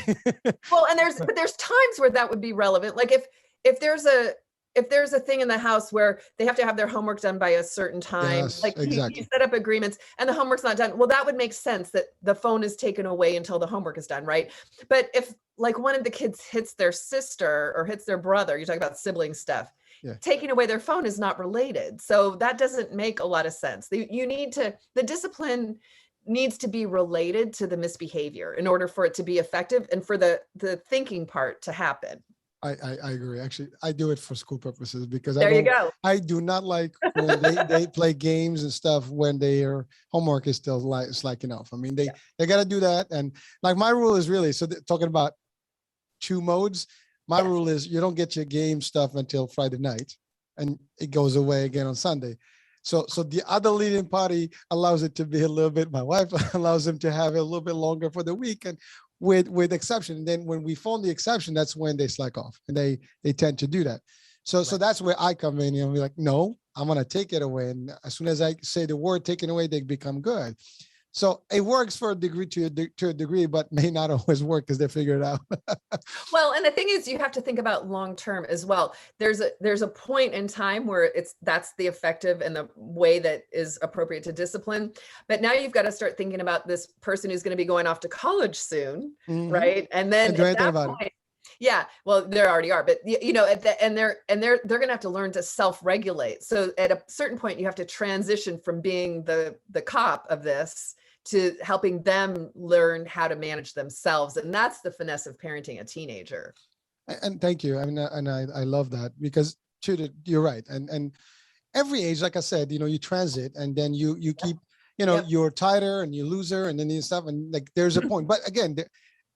Well, and there's times where that would be relevant. Like if there's a thing in the house where they have to have their homework done by a certain time, yes, like exactly. you set up agreements and the homework's not done. Well, that would make sense that the phone is taken away until the homework is done, right? But if like one of the kids hits their sister or hits their brother, you talk about sibling stuff, taking away their phone is not related. So that doesn't make a lot of sense. The discipline needs to be related to the misbehavior in order for it to be effective and for the thinking part to happen. I agree. Actually, I do it for school purposes because There you go. I do not like when they play games and stuff when their homework is still slacking off. I mean, they got to do that. And like my rule is really, so talking about chew modes, my rule is you don't get your game stuff until Friday night and it goes away again on Sunday. So the other leading party allows it to be a little bit, my wife allows them to have it a little bit longer for the week. And with exception. And then when we found the exception, that's when they slack off and they tend to do that. So that's where I come in and be like, no, I'm going to take it away. And as soon as I say the word taken away, they become good. So it works for a degree to a degree, but may not always work because they figure it out. Well, and the thing is, you have to think about long-term as well. There's a point in time where that's the effective and the way that is appropriate to discipline. But now you've got to start thinking about this person who's going to be going off to college soon, right? And then at that point, yeah, well, there already are, but they're going to have to learn to self-regulate. So at a certain point, you have to transition from being the cop of this to helping them learn how to manage themselves. And that's the finesse of parenting a teenager. And thank you. I mean, and I love that because you're right. And every age, like I said, you transit and then you keep, you're tighter and you looser and then you stuff. And like, there's a point, but again,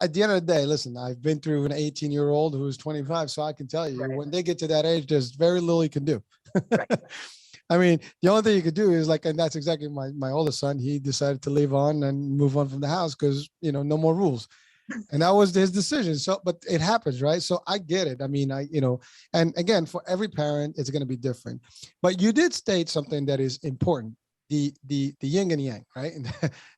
at the end of the day, listen, I've been through an 18-year-old who's 25. So I can tell you when they get to that age, there's very little you can do. Right. I mean, the only thing you could do is and that's exactly my oldest son. He decided to leave on and move on from the house because, no more rules. And that was his decision. So, but it happens, right? So I get it. I mean, and again, for every parent, it's going to be different. But you did state something that is important. The yin and yang, right?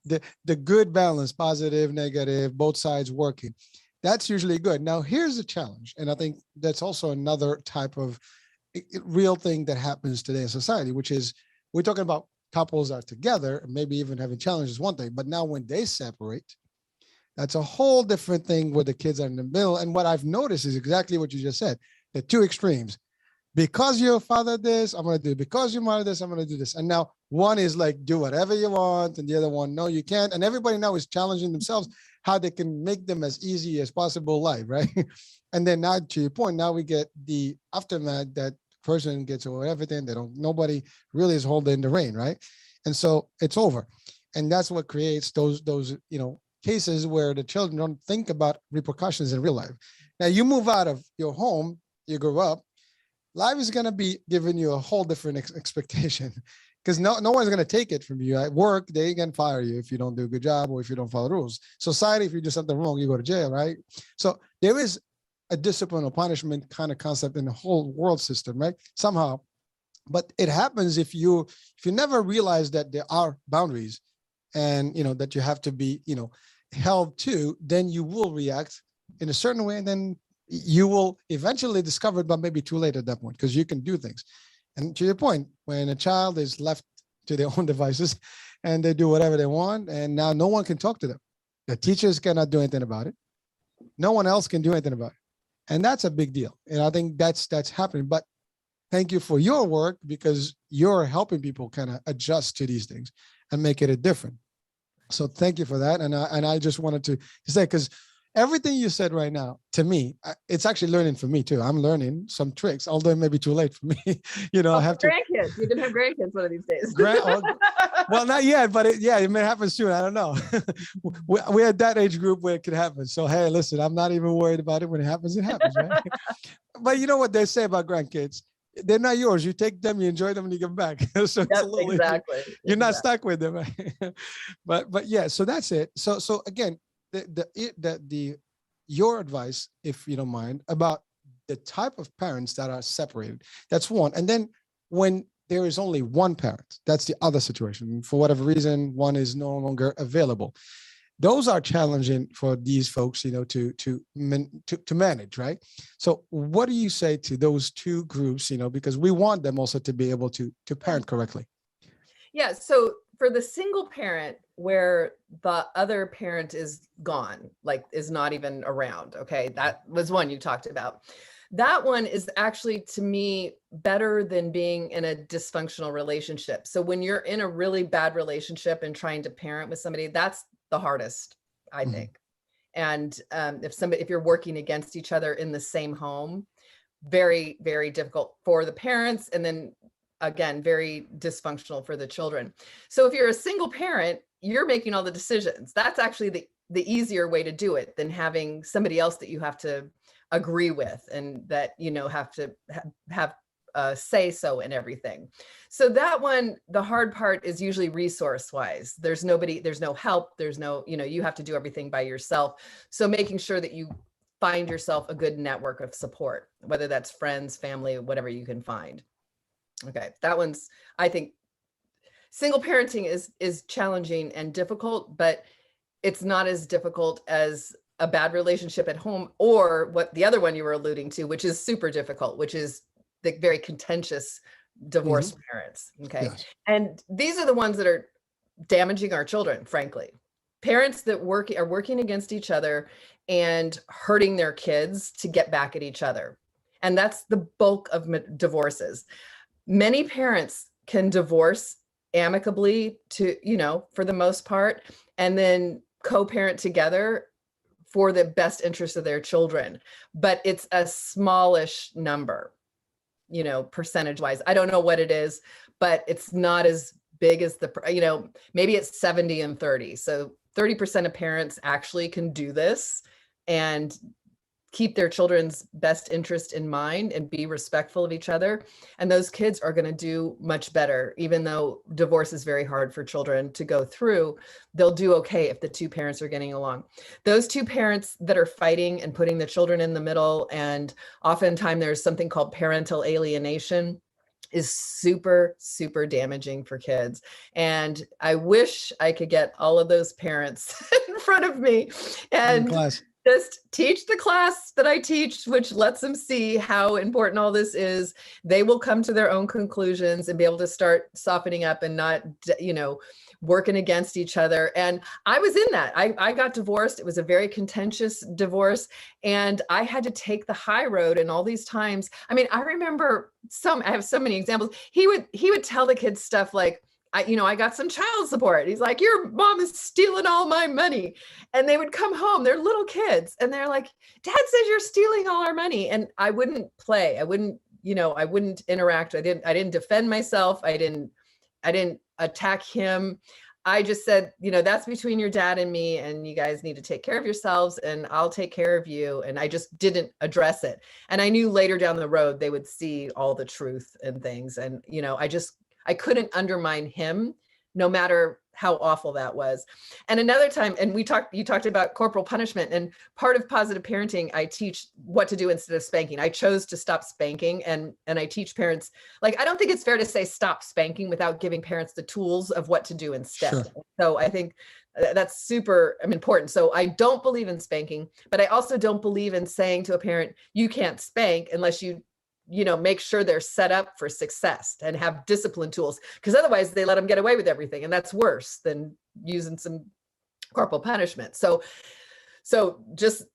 the good balance, positive, negative, both sides working. That's usually good. Now, here's the challenge. And I think that's also another type of real thing that happens today in society, which is we're talking about couples are together and maybe even having challenges one thing, but now when they separate, that's a whole different thing where the kids are in the middle. And what I've noticed is exactly what you just said, the two extremes. Because your father this, I'm going to do it. Because your mother this, I'm going to do this. And now one is like, do whatever you want. And the other one, no, you can't. And everybody now is challenging themselves how they can make them as easy as possible life, right? And then now to your point, now we get the aftermath that person gets over everything. Nobody really is holding the rein, right? And so it's over. And that's what creates those cases where the children don't think about repercussions in real life. Now you move out of your home, you grow up, life is going to be giving you a whole different expectation because no one's going to take it from you. At work, they can fire you if you don't do a good job or if you don't follow the rules. Society, if you do something wrong, you go to jail, right? So there is a discipline or punishment kind of concept in the whole world system, right? Somehow, but it happens if you never realize that there are boundaries and, that you have to be, held to, then you will react in a certain way. And then you will eventually discover it, but maybe too late at that point, because you can do things. And to your point, when a child is left to their own devices and they do whatever they want, and now no one can talk to them. The teachers cannot do anything about it. No one else can do anything about it. And that's a big deal. And I think that's happening. But thank you for your work because you're helping people kind of adjust to these things and make it a different. So thank you for that. And I just wanted to say, because everything you said right now, to me, it's actually learning for me too. I'm learning some tricks, although it may be too late for me. I have grandkids. You can have grandkids one of these days. Well, not yet, but it may happen soon. I don't know. We're at that age group where it could happen. So, hey, listen, I'm not even worried about it. When it happens, right? But you know what they say about grandkids? They're not yours. You take them, you enjoy them, and you give them back. So exactly. You're not stuck with them. Right? But yeah, so that's it. So again, your advice, if you don't mind, about the type of parents that are separated. That's one. And then when there is only one parent, that's the other situation. For whatever reason, one is no longer available. Those are challenging for these folks, to manage, right? So what do you say to those two groups, because we want them also to be able to parent correctly? Yeah. So for the single parent where the other parent is gone, like is not even around. Okay. That was one you talked about. That one is actually, to me, better than being in a dysfunctional relationship. So when you're in a really bad relationship and trying to parent with somebody, that's the hardest, I Mhm. think. And if you're working against each other in the same home, very, very difficult for the parents. And then again, very dysfunctional for the children. So if you're a single parent, you're making all the decisions. That's actually the easier way to do it than having somebody else that you have to agree with and that, have to have say so in everything. So that one, the hard part is usually resource wise. There's no help. There's no, you have to do everything by yourself. So making sure that you find yourself a good network of support, whether that's friends, family, whatever you can find. Okay, that one's, I think, single parenting is challenging and difficult, but it's not as difficult as a bad relationship at home, or what the other one you were alluding to, which is super difficult, which is the very contentious divorced parents. Okay. Yes. And these are the ones that are damaging our children, frankly. Parents that are working against each other and hurting their kids to get back at each other. And that's the bulk of divorces. Many parents can divorce amicably for the most part, and then co-parent together for the best interest of their children. But it's a smallish number, percentage wise. I don't know what it is, but it's not as big as maybe it's 70 and 30. So 30% of parents actually can do this and keep their children's best interest in mind and be respectful of each other. And those kids are going to do much better. Even though divorce is very hard for children to go through, they'll do okay if the two parents are getting along. Those two parents that are fighting and putting the children in the middle, and oftentimes there's something called parental alienation, is super, super damaging for kids. And I wish I could get all of those parents in front of me and just teach the class that I teach, which lets them see how important all this is. They will come to their own conclusions and be able to start softening up and not, working against each other. And I was in that. I got divorced. It was a very contentious divorce. And I had to take the high road. And all these times, I mean, I remember I have so many examples. He would tell the kids stuff like, I got some child support. He's like, your mom is stealing all my money. And they would come home, they're little kids. And they're like, Dad says you're stealing all our money. And I wouldn't play. I wouldn't interact. I didn't defend myself. I didn't attack him. I just said, that's between your dad and me, and you guys need to take care of yourselves, and I'll take care of you. And I just didn't address it. And I knew later down the road, they would see all the truth and things. And, I couldn't undermine him, no matter how awful that was. And another time, and you talked about corporal punishment, and part of positive parenting, I teach what to do instead of spanking. I chose to stop spanking, and I teach parents, I don't think it's fair to say stop spanking without giving parents the tools of what to do instead. Sure. So I think that's super important. So I don't believe in spanking, but I also don't believe in saying to a parent, you can't spank unless you make sure they're set up for success and have discipline tools, because otherwise they let them get away with everything. And that's worse than using some corporal punishment. So just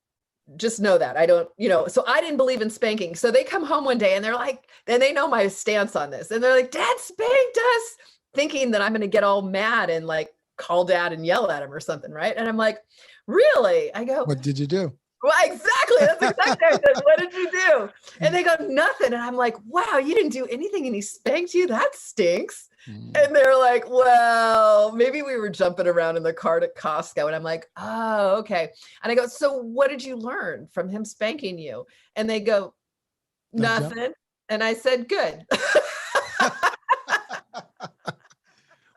know that I don't, so I didn't believe in spanking. So they come home one day and they're like, then they know my stance on this. And they're like, Dad spanked us, thinking that I'm going to get all mad and call Dad and yell at him or something. Right. And I'm like, really? I go, what did you do? Well, exactly. That's exactly what I said. What did you do? And they go, nothing. And I'm like, wow, you didn't do anything and he spanked you? That stinks. And they're like, well, maybe we were jumping around in the cart at Costco. And I'm like, oh, okay. And I go, so what did you learn from him spanking you? And they go, nothing. And I said, good.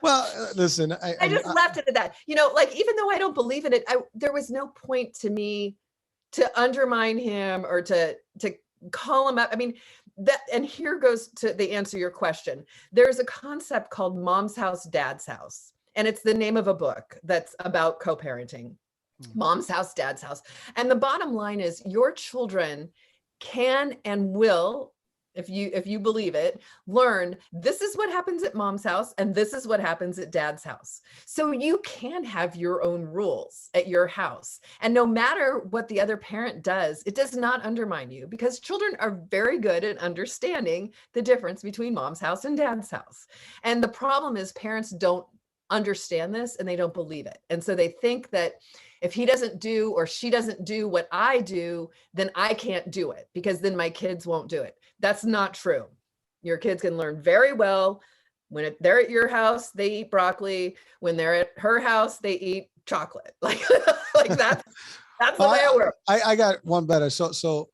Well, listen, I just left it at that. Even though I don't believe in it, there was no point to me to undermine him or to call him up. I mean, and here goes to the answer your question. There's a concept called Mom's House, Dad's House. And it's the name of a book that's about co-parenting. Mom's House, Dad's House. And the bottom line is your children can and will, if you believe it, learn this is what happens at mom's house and this is what happens at dad's house. So you can have your own rules at your house. And no matter what the other parent does, it does not undermine you, because children are very good at understanding the difference between mom's house and dad's house. And the problem is parents don't understand this and they don't believe it. And so they think that if he doesn't do or she doesn't do what I do, then I can't do it because then my kids won't do it. That's not true. Your kids can learn very well. When they're at your house, they eat broccoli. When they're at her house, they eat chocolate. Like that's the way it works. I got one better. So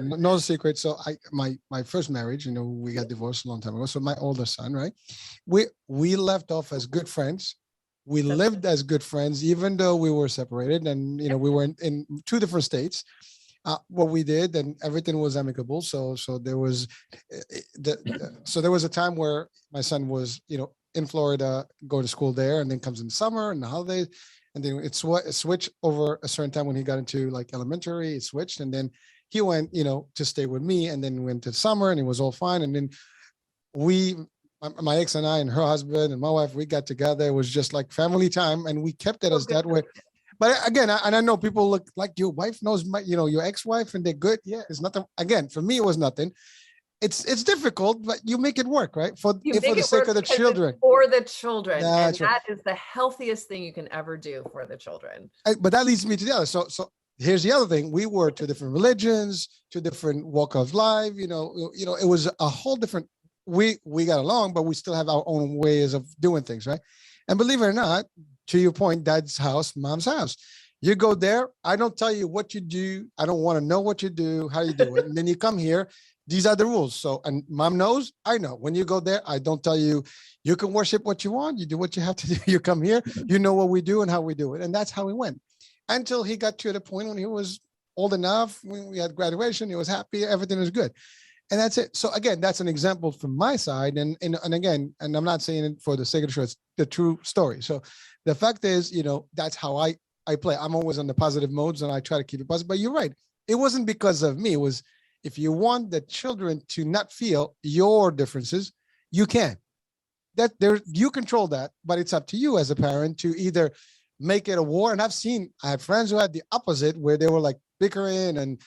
no secret. So my first marriage, we got divorced a long time ago. So my older son, right? We left off as good friends. We lived as good friends, even though we were separated and, we were in two different states. What we did, and everything was amicable. So there was, there was a time where my son was, in Florida, go to school there, and then comes in summer and the holidays, and then it switched over a certain time when he got into like elementary. It switched, and then he went, to stay with me, and then went to summer, and it was all fine. And then my ex and I and her husband and my wife, we got together. It was just like family time, and we kept it as that way. But again, I know people look like your wife knows your ex-wife and they're good. Yeah, it's nothing. Again, for me, it was nothing. It's difficult, but you make it work, right? For the sake of the children. For the children. That's and right. That is the healthiest thing you can ever do for the children. But that leads me to the other. So here's the other thing. We were two different religions, two different walk of life. It was a whole different. We got along, but we still have our own ways of doing things, right? And believe it or not, to your point, dad's house, mom's house. You go there, I don't tell you what you do. I don't want to know what you do, how you do it. And then you come here, these are the rules. So, and mom knows, I know. When you go there, I don't tell you, you can worship what you want. You do what you have to do. You come here, you know what we do and how we do it. And that's how we went. Until he got to the point when he was old enough, when we had graduation, he was happy, everything was good. And that's it. So again, that's an example from my side. And again, and I'm not saying it for the sake of the show, it's the true story. So the fact is, that's how I play. I'm always on the positive modes and I try to keep it positive. But you're right. It wasn't because of me. It was, if you want the children to not feel your differences, you can. You control that, but it's up to you as a parent to either make it a war. And I had friends who had the opposite, where they were like bickering and,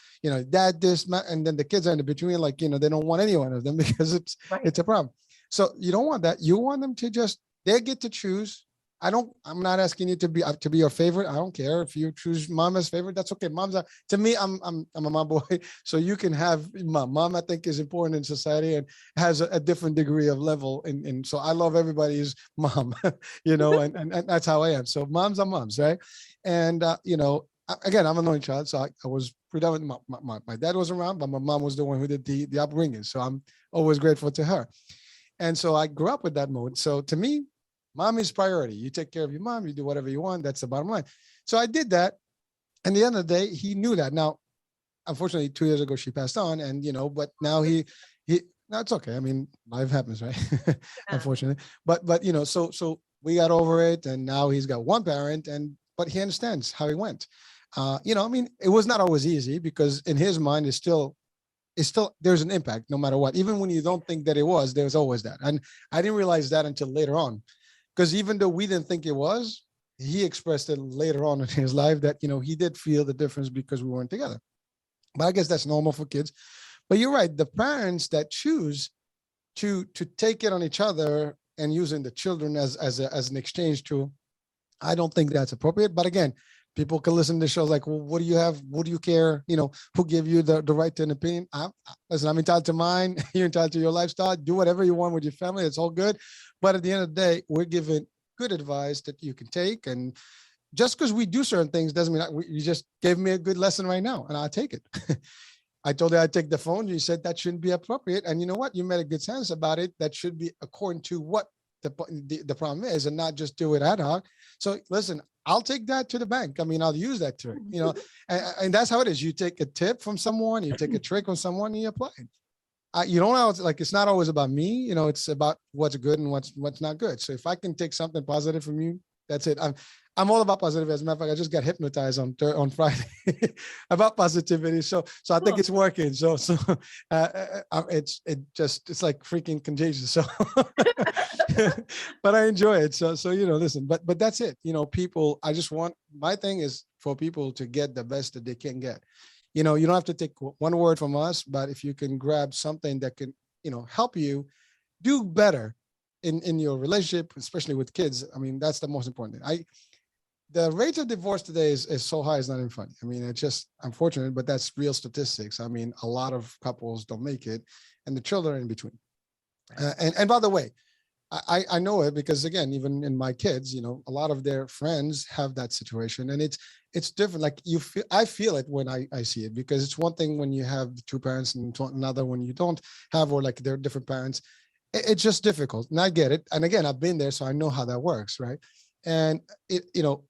dad this, and then the kids are in the between, like, they don't want any one of them because it's a problem. So you don't want that. You want them to they get to choose. I'm not asking you to be your favorite. I don't care if you choose mom as favorite. That's okay. To me, I'm a mom boy. So you can have mom. Mom, I think, is important in society and has a different degree of level. And so I love everybody's mom, and that's how I am. So moms are moms, right? And, again, I'm an only child. So I was predominant. My dad was around, but my mom was the one who did the upbringing. So I'm always grateful to her. And so I grew up with that mode. So to me, mom is priority. You take care of your mom, you do whatever you want. That's the bottom line. So I did that. And at the end of the day, he knew that. Now, unfortunately, 2 years ago, she passed on, and, but now no, it's okay. I mean, life happens, right? Yeah. Unfortunately. But, so we got over it, and now he's got one parent, but he understands how he went. It was not always easy, because in his mind, it's still, there's an impact no matter what. Even when you don't think that it was, there's always that. And I didn't realize that until later on. Because even though we didn't think it was, he expressed it later on in his life that, he did feel the difference because we weren't together. But I guess that's normal for kids. But you're right. The parents that choose to take it on each other and using the children as an exchange tool, I don't think that's appropriate. But again, people can listen to the show like, well, what do you have? What do you care? Who gave you the right to an opinion? Listen, I'm entitled to mine. You're entitled to your lifestyle. Do whatever you want with your family. It's all good. But at the end of the day, we're giving good advice that you can take. And just because we do certain things doesn't mean you just gave me a good lesson right now, and I'll take it. I told you I'd take the phone. You said that shouldn't be appropriate. And you know what? You made a good sense about it. That should be according to what the problem is, and not just do it ad hoc. So listen, I'll take that to the bank. I mean, I'll use that trick, and that's how it is. You take a tip from someone, you take a trick from someone, and you apply it. You don't know, it's not always about me, it's about what's good and what's not good. So if I can take something positive from you, that's it. I'm all about positivity. As a matter of fact, I just got hypnotized on Friday about positivity. So I think it's working. It's like freaking contagious. So, but I enjoy it. So listen. But that's it. People. My thing is for people to get the best that they can get. You don't have to take one word from us, but if you can grab something that can help you do better in your relationship, especially with kids. I mean, that's the most important thing. The rate of divorce today is so high, it's not even funny. I mean, it's just unfortunate, but that's real statistics. I mean, a lot of couples don't make it, and the children are in between. And by the way, I know it because, again, even in my kids, a lot of their friends have that situation, and it's different. Like I feel it when I see it, because it's one thing when you have two parents and another when you don't have, or like they're different parents. It's just difficult, and I get it. And again, I've been there, so I know how that works, right? And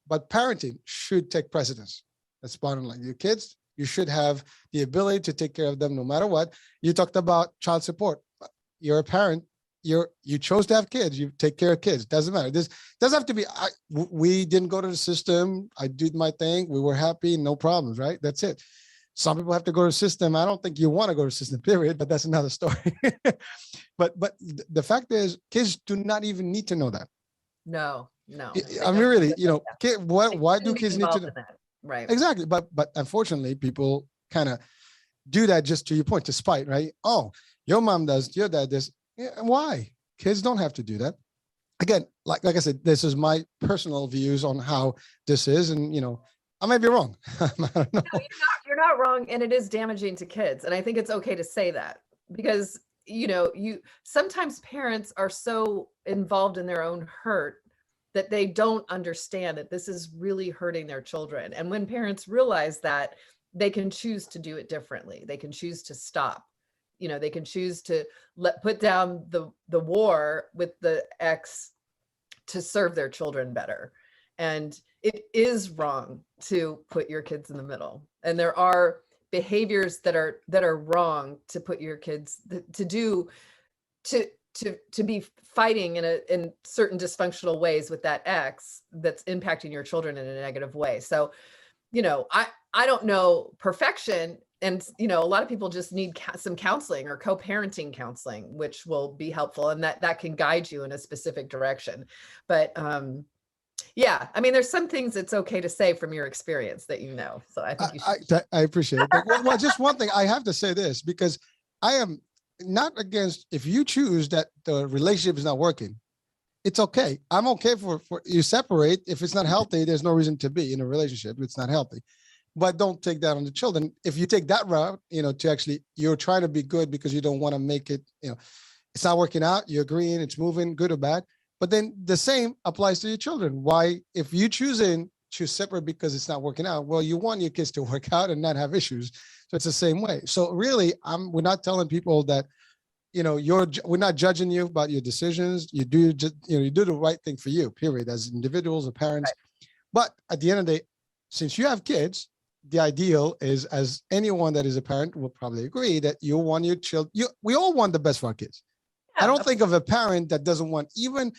but parenting should take precedence. That's bottom line. Your kids, you should have the ability to take care of them no matter what. You talked about child support. You're a parent. You chose to have kids. You take care of kids. Doesn't matter. This doesn't have to be. We didn't go to the system. I did my thing. We were happy. No problems. Right. That's it. Some people have to go to the system. I don't think you want to go to the system, period. But that's another story. But the fact is, kids do not even need to know that. No. I mean, really, why do kids need to know? Right. Exactly. But unfortunately, people kind of do that just to your point, to spite, right? Oh, your mom does, your dad does. Yeah, why? Kids don't have to do that. Again, like I said, this is my personal views on how this is. And, I may be wrong. I don't know. No, you're not wrong. And it is damaging to kids. And I think it's okay to say that, because, sometimes parents are so involved in their own hurt that they don't understand that this is really hurting their children. And when parents realize that, they can choose to do it differently. They can choose to stop. They can choose to put down the war with the ex to serve their children better. And it is wrong to put your kids in the middle. And there are behaviors that are wrong to put your kids to do, to be fighting in certain dysfunctional ways with that ex that's impacting your children in a negative way. So, I don't know perfection. And, a lot of people just need some counseling or co-parenting counseling, which will be helpful. And that can guide you in a specific direction. But, yeah, I mean, there's some things it's okay to say from your experience that So I think you should. I appreciate it. Well, just one thing, I have to say this, because I am not against, if you choose that the relationship is not working, it's okay. I'm okay for you separate. If it's not healthy, there's no reason to be in a relationship. It's not healthy. But don't take that on the children. If you take that route, to actually, you're trying to be good because you don't want to make it, it's not working out. You're agreeing, it's moving, good or bad. But then the same applies to your children. Why, if you choose separate because it's not working out, well, you want your kids to work out and not have issues. So it's the same way. So really, we're not telling people that, we're not judging you about your decisions. You do the right thing for you, period, as individuals or parents. Right. But at the end of the day, since you have kids, the ideal is, as anyone that is a parent will probably agree, that you want your children, we all want the best for our kids. Yeah, I don't think of a parent that doesn't want, even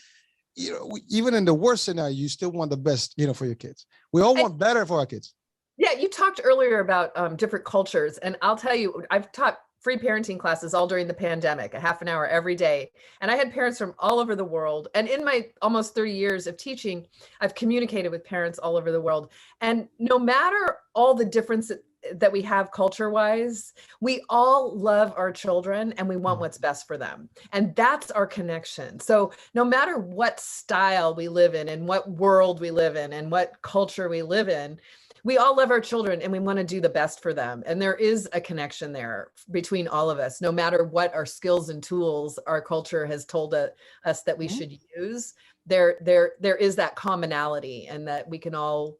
in the worst scenario, you still want the best, for your kids. We all want better for our kids. Yeah. You talked earlier about different cultures, and I'll tell you, I've taught free parenting classes all during the pandemic, a half an hour every day. And I had parents from all over the world. And in my almost 30 years of teaching, I've communicated with parents all over the world. And no matter all the difference that we have culture-wise, we all love our children and we want what's best for them. And that's our connection. So no matter what style we live in and what world we live in and what culture we live in, we all love our children and we want to do the best for them. And there is a connection there between all of us, no matter what our skills and tools our culture has told us that we should use. There is that commonality, and that we can all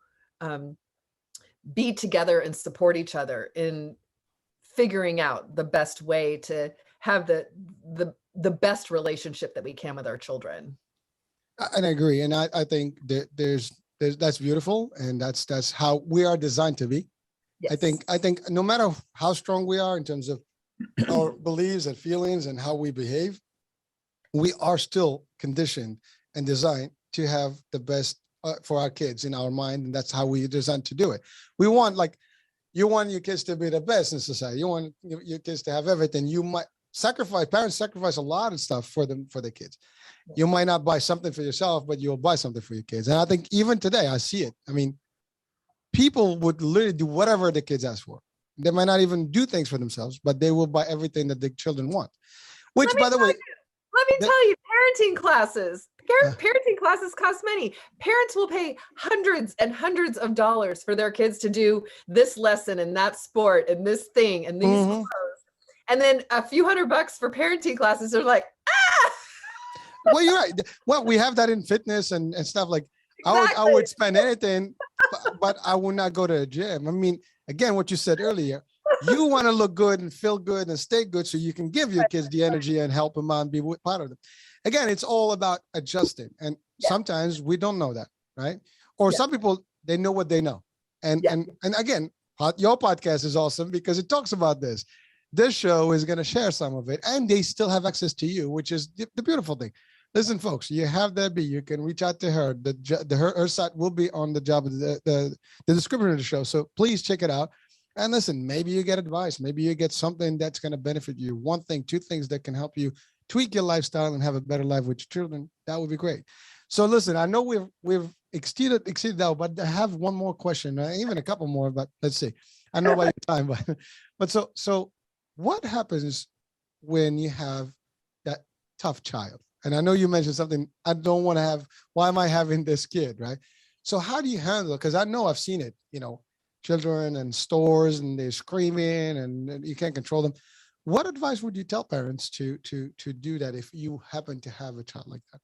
be together and support each other in figuring out the best way to have the best relationship that we can with our children. And I agree. And I think that that's beautiful. And that's how we are designed to be. Yes. I think no matter how strong we are in terms of our beliefs and feelings and how we behave, we are still conditioned and designed to have the best for our kids in our mind, and that's how we designed to do it. We want, like, you want your kids to be the best in society. You want your kids to have everything. You might parents sacrifice a lot of stuff for their kids. You might not buy something for yourself, but you'll buy something for your kids. And I think even today, I see it. I mean, people would literally do whatever the kids ask for. They might not even do things for themselves, but they will buy everything that the children want. Which, by the way, let me tell you, parenting classes. Parenting classes cost money. Parents will pay hundreds and hundreds of dollars for their kids to do this lesson and that sport and this thing and these clothes. And then a few $100 for parenting classes. They're like, ah! Well, you're right. Well, we have that in fitness and stuff. Like, exactly. I would spend anything, but I would not go to a gym. I mean, again, what you said earlier, you want to look good and feel good and stay good so you can give your kids the energy and help them out and be part of them. Again, it's all about adjusting. And sometimes we don't know that, right? Or some people, they know what they know. And again, your podcast is awesome because it talks about this. This show is going to share some of it, and they still have access to you, which is the beautiful thing. Listen, folks, you have Debbie. You can reach out to her. Her site will be on the description of the show. So please check it out. And listen, maybe you get advice. Maybe you get something that's going to benefit you. One thing, two things that can help you tweak your lifestyle and have a better life with your children. That would be great. So listen, I know we've exceeded out, but I have one more question, even a couple more, but let's see. I know about your time, but so what happens when you have that tough child? And I know you mentioned something, I don't want to have, why am I having this kid, right? So how do you handle it? Because I know I've seen it, children and stores and they're screaming and you can't control them. What advice would you tell parents to do that if you happen to have a child like that?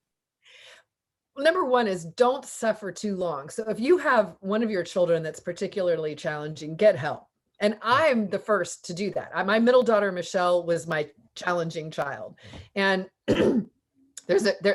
Number one is don't suffer too long. So if you have one of your children that's particularly challenging, get help. And I'm the first to do that. My middle daughter, Michelle, was my challenging child. And I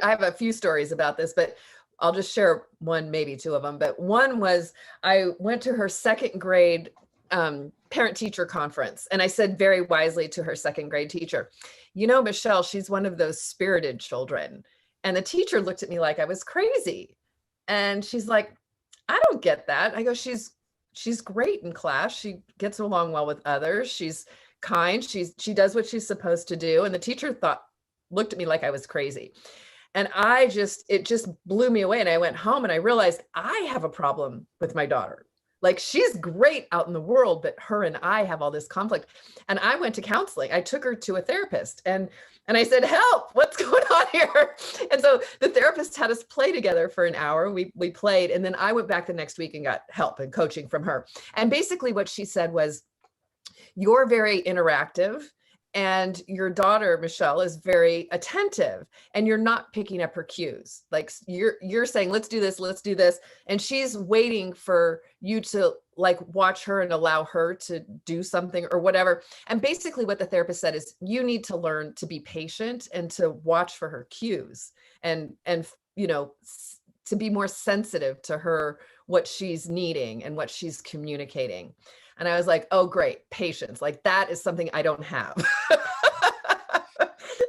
have a few stories about this, but I'll just share one, maybe two of them. But one was I went to her second grade parent teacher conference. And I said very wisely to her second grade teacher, Michelle, she's one of those spirited children. And the teacher looked at me like I was crazy. And she's like, I don't get that. I go, she's great in class. She gets along well with others. She's kind. She does what she's supposed to do. And the teacher looked at me like I was crazy. And it just blew me away. And I went home and I realized I have a problem with my daughter. Like, she's great out in the world, but her and I have all this conflict. And I went to counseling. I took her to a therapist and I said, help, what's going on here? And so the therapist had us play together for an hour. We played. And then I went back the next week and got help and coaching from her. And basically what she said was, you're very interactive. And your daughter, Michelle, is very attentive and you're not picking up her cues. Like you're saying, let's do this. And she's waiting for you to watch her and allow her to do something or whatever. And basically what the therapist said is you need to learn to be patient and to watch for her cues and to be more sensitive to her, what she's needing and what she's communicating. And I was like, oh, great, patience. Like, that is something I don't have.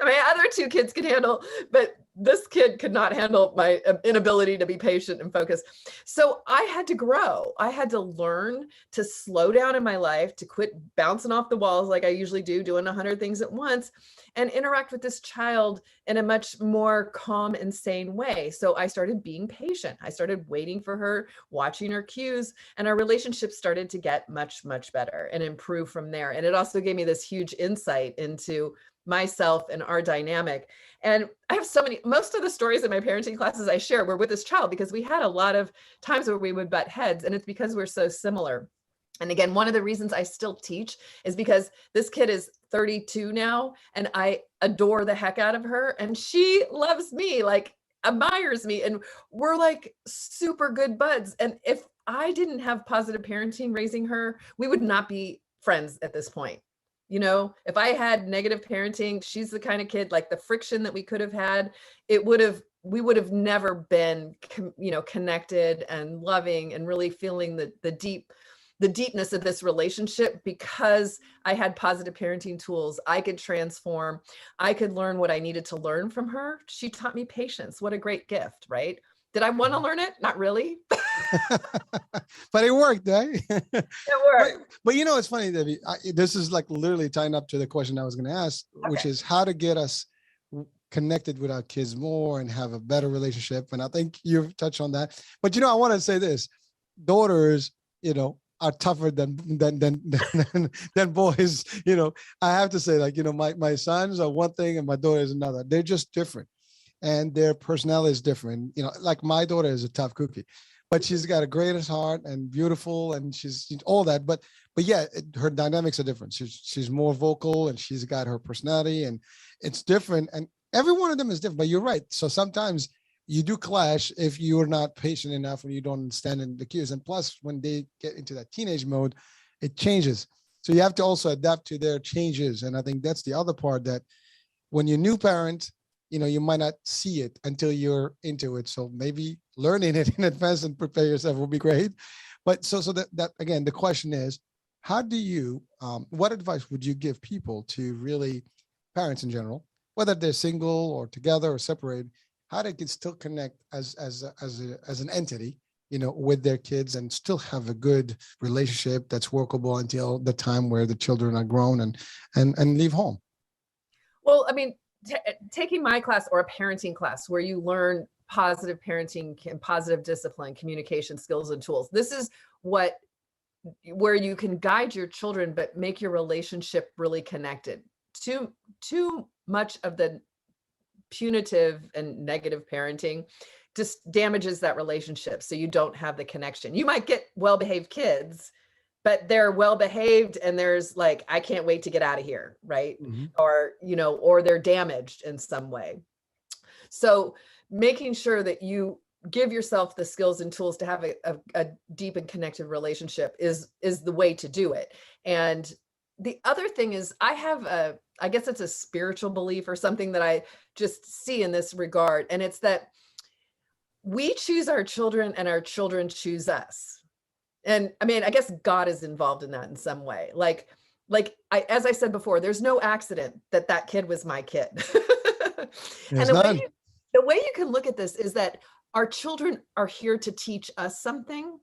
My other two kids could handle, but this kid could not handle my inability to be patient and focused. So I had to grow. I had to learn to slow down in my life, to quit bouncing off the walls like I usually do, doing 100 things at once, and interact with this child in a much more calm and sane way. So I started being patient. I started waiting for her, watching her cues, and our relationship started to get much, much better and improve from there. And it also gave me this huge insight into myself and our dynamic. And I have most of the stories in my parenting classes I share were with this child because we had a lot of times where we would butt heads, and it's because we're so similar. And again, one of the reasons I still teach is because this kid is 32 now and I adore the heck out of her and she loves me, admires me, and we're super good buds. And if I didn't have positive parenting raising her, we would not be friends at this point. If I had negative parenting, she's the kind of kid, the friction that we could have had, we would have never been, connected and loving and really feeling the deepness of this relationship because I had positive parenting tools. I could transform. I could learn what I needed to learn from her. She taught me patience. What a great gift, right? Did I want to learn it? Not really. But it worked, eh? It worked. But you know, it's funny, Debbie. This is like literally tying up to the question I was going to ask, which is how to get us connected with our kids more and have a better relationship. And I think you've touched on that. But you know, I want to say this: daughters, you know, are tougher than boys. You know, I have to say, like, you know, my sons are one thing and my daughter is another. They're just different, and their personality is different. You know, like my daughter is a tough cookie, but she's got a greatest heart and beautiful, and she's all that. But yeah, her dynamics are different. She's more vocal, and she's got her personality, and it's different. And every one of them is different. But you're right. So sometimes you do clash if you're not patient enough and you don't understand the cues. And plus, when they get into that teenage mode, it changes. So you have to also adapt to their changes. And I think that's the other part, that when you're a new parent, you know, you might not see it until you're into it. So maybe learning it in advance and prepare yourself will be great. But so that again, the question is, how do you, what advice would you give people to really, parents in general, whether they're single or together or separated, how they can still connect as an entity, you know, with their kids and still have a good relationship that's workable until the time where the children are grown and leave home? Well, I mean, taking my class or a parenting class where you learn positive parenting and positive discipline, communication skills and tools. This is where you can guide your children, but make your relationship really connected. Too much of the punitive and negative parenting just damages that relationship. So you don't have the connection. You might get well-behaved kids, but they're well-behaved and there's like, I can't wait to get out of here. Right. Mm-hmm. Or, you know, or they're damaged in some way. So making sure that you give yourself the skills and tools to have a deep and connected relationship is the way to do it. And the other thing is, I guess it's a spiritual belief or something that I just see in this regard. And it's that we choose our children and our children choose us. And I mean, I guess God is involved in that in some way. As I said before, there's no accident that kid was my kid. And the way you can look at this is that our children are here to teach us something,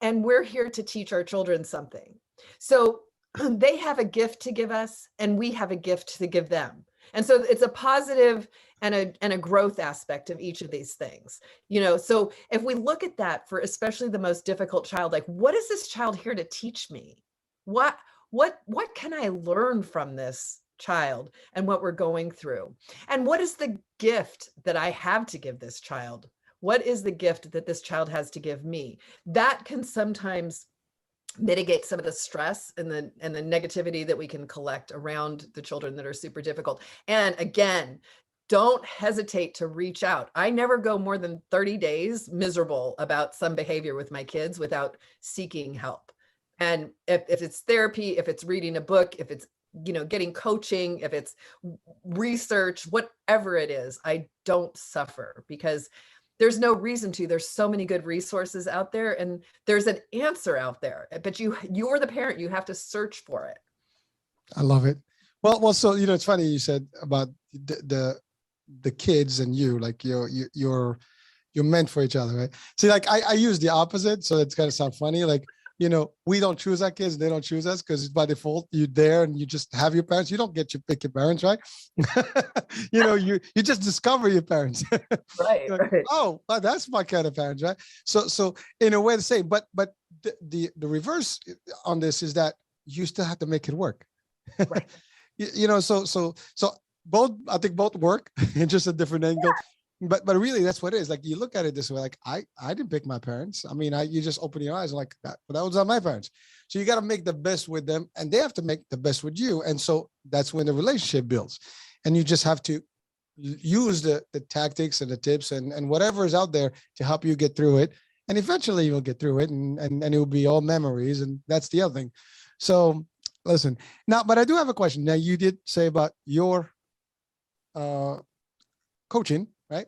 and we're here to teach our children something. So they have a gift to give us, and we have a gift to give them. And so it's a positive and a growth aspect of each of these things. You know, so if we look at that for especially the most difficult child, like, what is this child here to teach me? What can I learn from this child and what we're going through? And what is the gift that I have to give this child? What is the gift that this child has to give me? That can sometimes mitigate some of the stress and the negativity that we can collect around the children that are super difficult. And again, don't hesitate to reach out. I never go more than 30 days miserable about some behavior with my kids without seeking help. And if it's therapy, if it's reading a book, if it's, you know, getting coaching, if it's research, whatever it is, I don't suffer because there's no reason to. There's so many good resources out there, and there's an answer out there, but you're the parent. You have to search for it. I love it. Well, so, you know, it's funny you said about the kids and you, like you're meant for each other, right? See, like I use the opposite, so it's kind of sound funny. Like, you know, we don't choose our kids, they don't choose us, because by default you're there and you just have your parents. You don't get to pick your parents, right? You know, you just discover your parents. Right, like, right. Oh, well, that's my kind of parents, right? So in a way to say, but the reverse on this is that you still have to make it work. Right. You know, so both, I think both work in just a different angle. Yeah. But really, that's what it is. Like, you look at it this way, like I didn't pick my parents. I mean, you just open your eyes and like that. But that was not my parents. So you got to make the best with them, and they have to make the best with you. And so that's when the relationship builds. And you just have to use the tactics and the tips and whatever is out there to help you get through it. And eventually you'll get through it, and it will be all memories. And that's the other thing. So listen now, but I do have a question. Now, you did say about your coaching, right?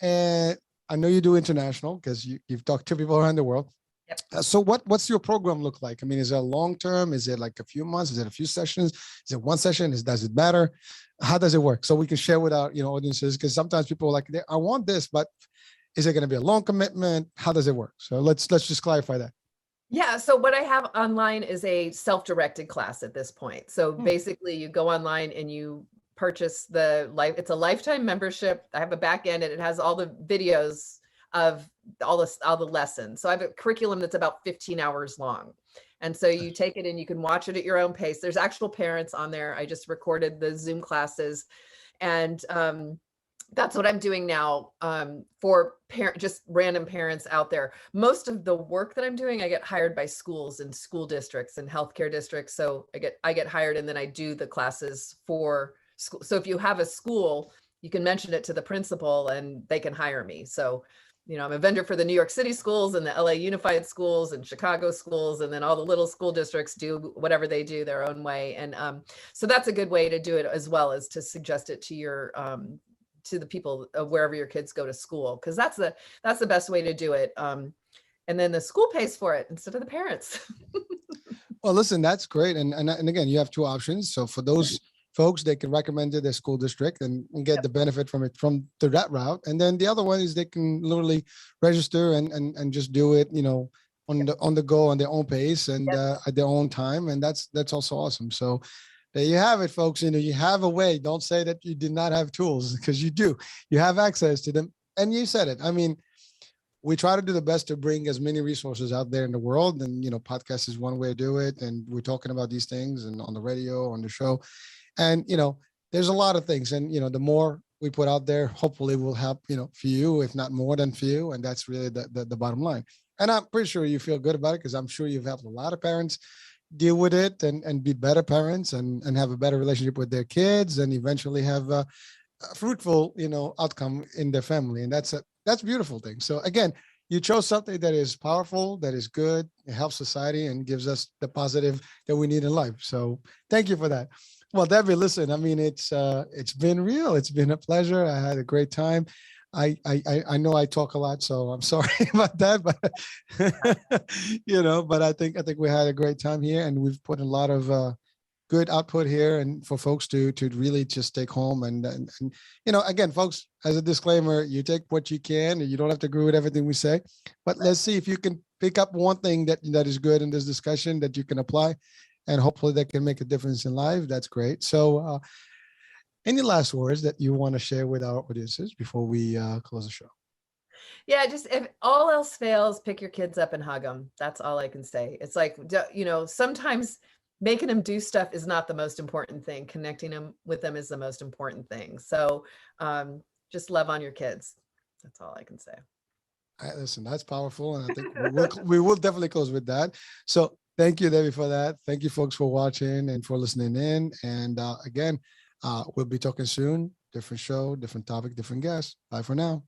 And I know you do international because you've talked to people around the world. Yep. So what's your program look like? I mean, is it long term? Is it like a few months? Is it a few sessions? Is it one session? Does it matter? How does it work? So we can share with our audiences, because sometimes people are like, I want this, but Is it going to be a long commitment? How does it work? So let's just clarify that. Yeah, so what I have online is a self-directed class at this point. So basically you go online and you purchase it's a lifetime membership. I have a back end and it has all the videos of all the lessons. So I have a curriculum that's about 15 hours long. And so you take it and you can watch it at your own pace. There's actual parents on there. I just recorded the Zoom classes, and that's what I'm doing now for just random parents out there. Most of the work that I'm doing, I get hired by schools and school districts and healthcare districts. So I get hired and then I do the classes for school. So if you have a school, you can mention it to the principal and they can hire me. So, I'm a vendor for the New York City schools and the LA Unified schools and Chicago schools, and then all the little school districts do whatever they do their own way. And so that's a good way to do it, as well as to suggest it to your to the people wherever your kids go to school, because that's the best way to do it. And then the school pays for it instead of the parents. Well, listen, that's great. And again, you have two options. So for those folks, they can recommend it to their school district and get the benefit from it through that route. And then the other one is they can literally register and just do it, on the go, on their own pace and at their own time. And that's also awesome. So there you have it, folks. You have a way. Don't say that you did not have tools, because you do. You have access to them. And you said it. I mean, we try to do the best to bring as many resources out there in the world. And, podcast is one way to do it. And we're talking about these things and on the radio, on the show. And, there's a lot of things. And, the more we put out there, hopefully will help, few, if not more than few. And that's really the bottom line. And I'm pretty sure you feel good about it, because I'm sure you've helped a lot of parents deal with it and be better parents and have a better relationship with their kids and eventually have a fruitful, outcome in their family. And that's a beautiful thing. So again, you chose something that is powerful, that is good, it helps society and gives us the positive that we need in life. So thank you for that. Well, Debbie, listen, I mean, it's been real. It's been a pleasure. I had a great time. I know I talk a lot, so I'm sorry about that, but but I think we had a great time here, and we've put a lot of good output here, and for folks to really just take home and again, folks, as a disclaimer, you take what you can, and you don't have to agree with everything we say, but let's see if you can pick up one thing that is good in this discussion that you can apply, and hopefully that can make a difference in life. That's great. So any last words that you want to share with our audiences before we close the show? Yeah, just if all else fails, pick your kids up and hug them. That's all I can say. It's like, sometimes making them do stuff is not the most important thing. Connecting them with them is the most important thing. So just love on your kids. That's all I can say. Listen, that's powerful. And I think we will definitely close with that. So thank you, Debbie, for that. Thank you, folks, for watching and for listening in. And again, we'll be talking soon. Different show, different topic, different guest. Bye for now.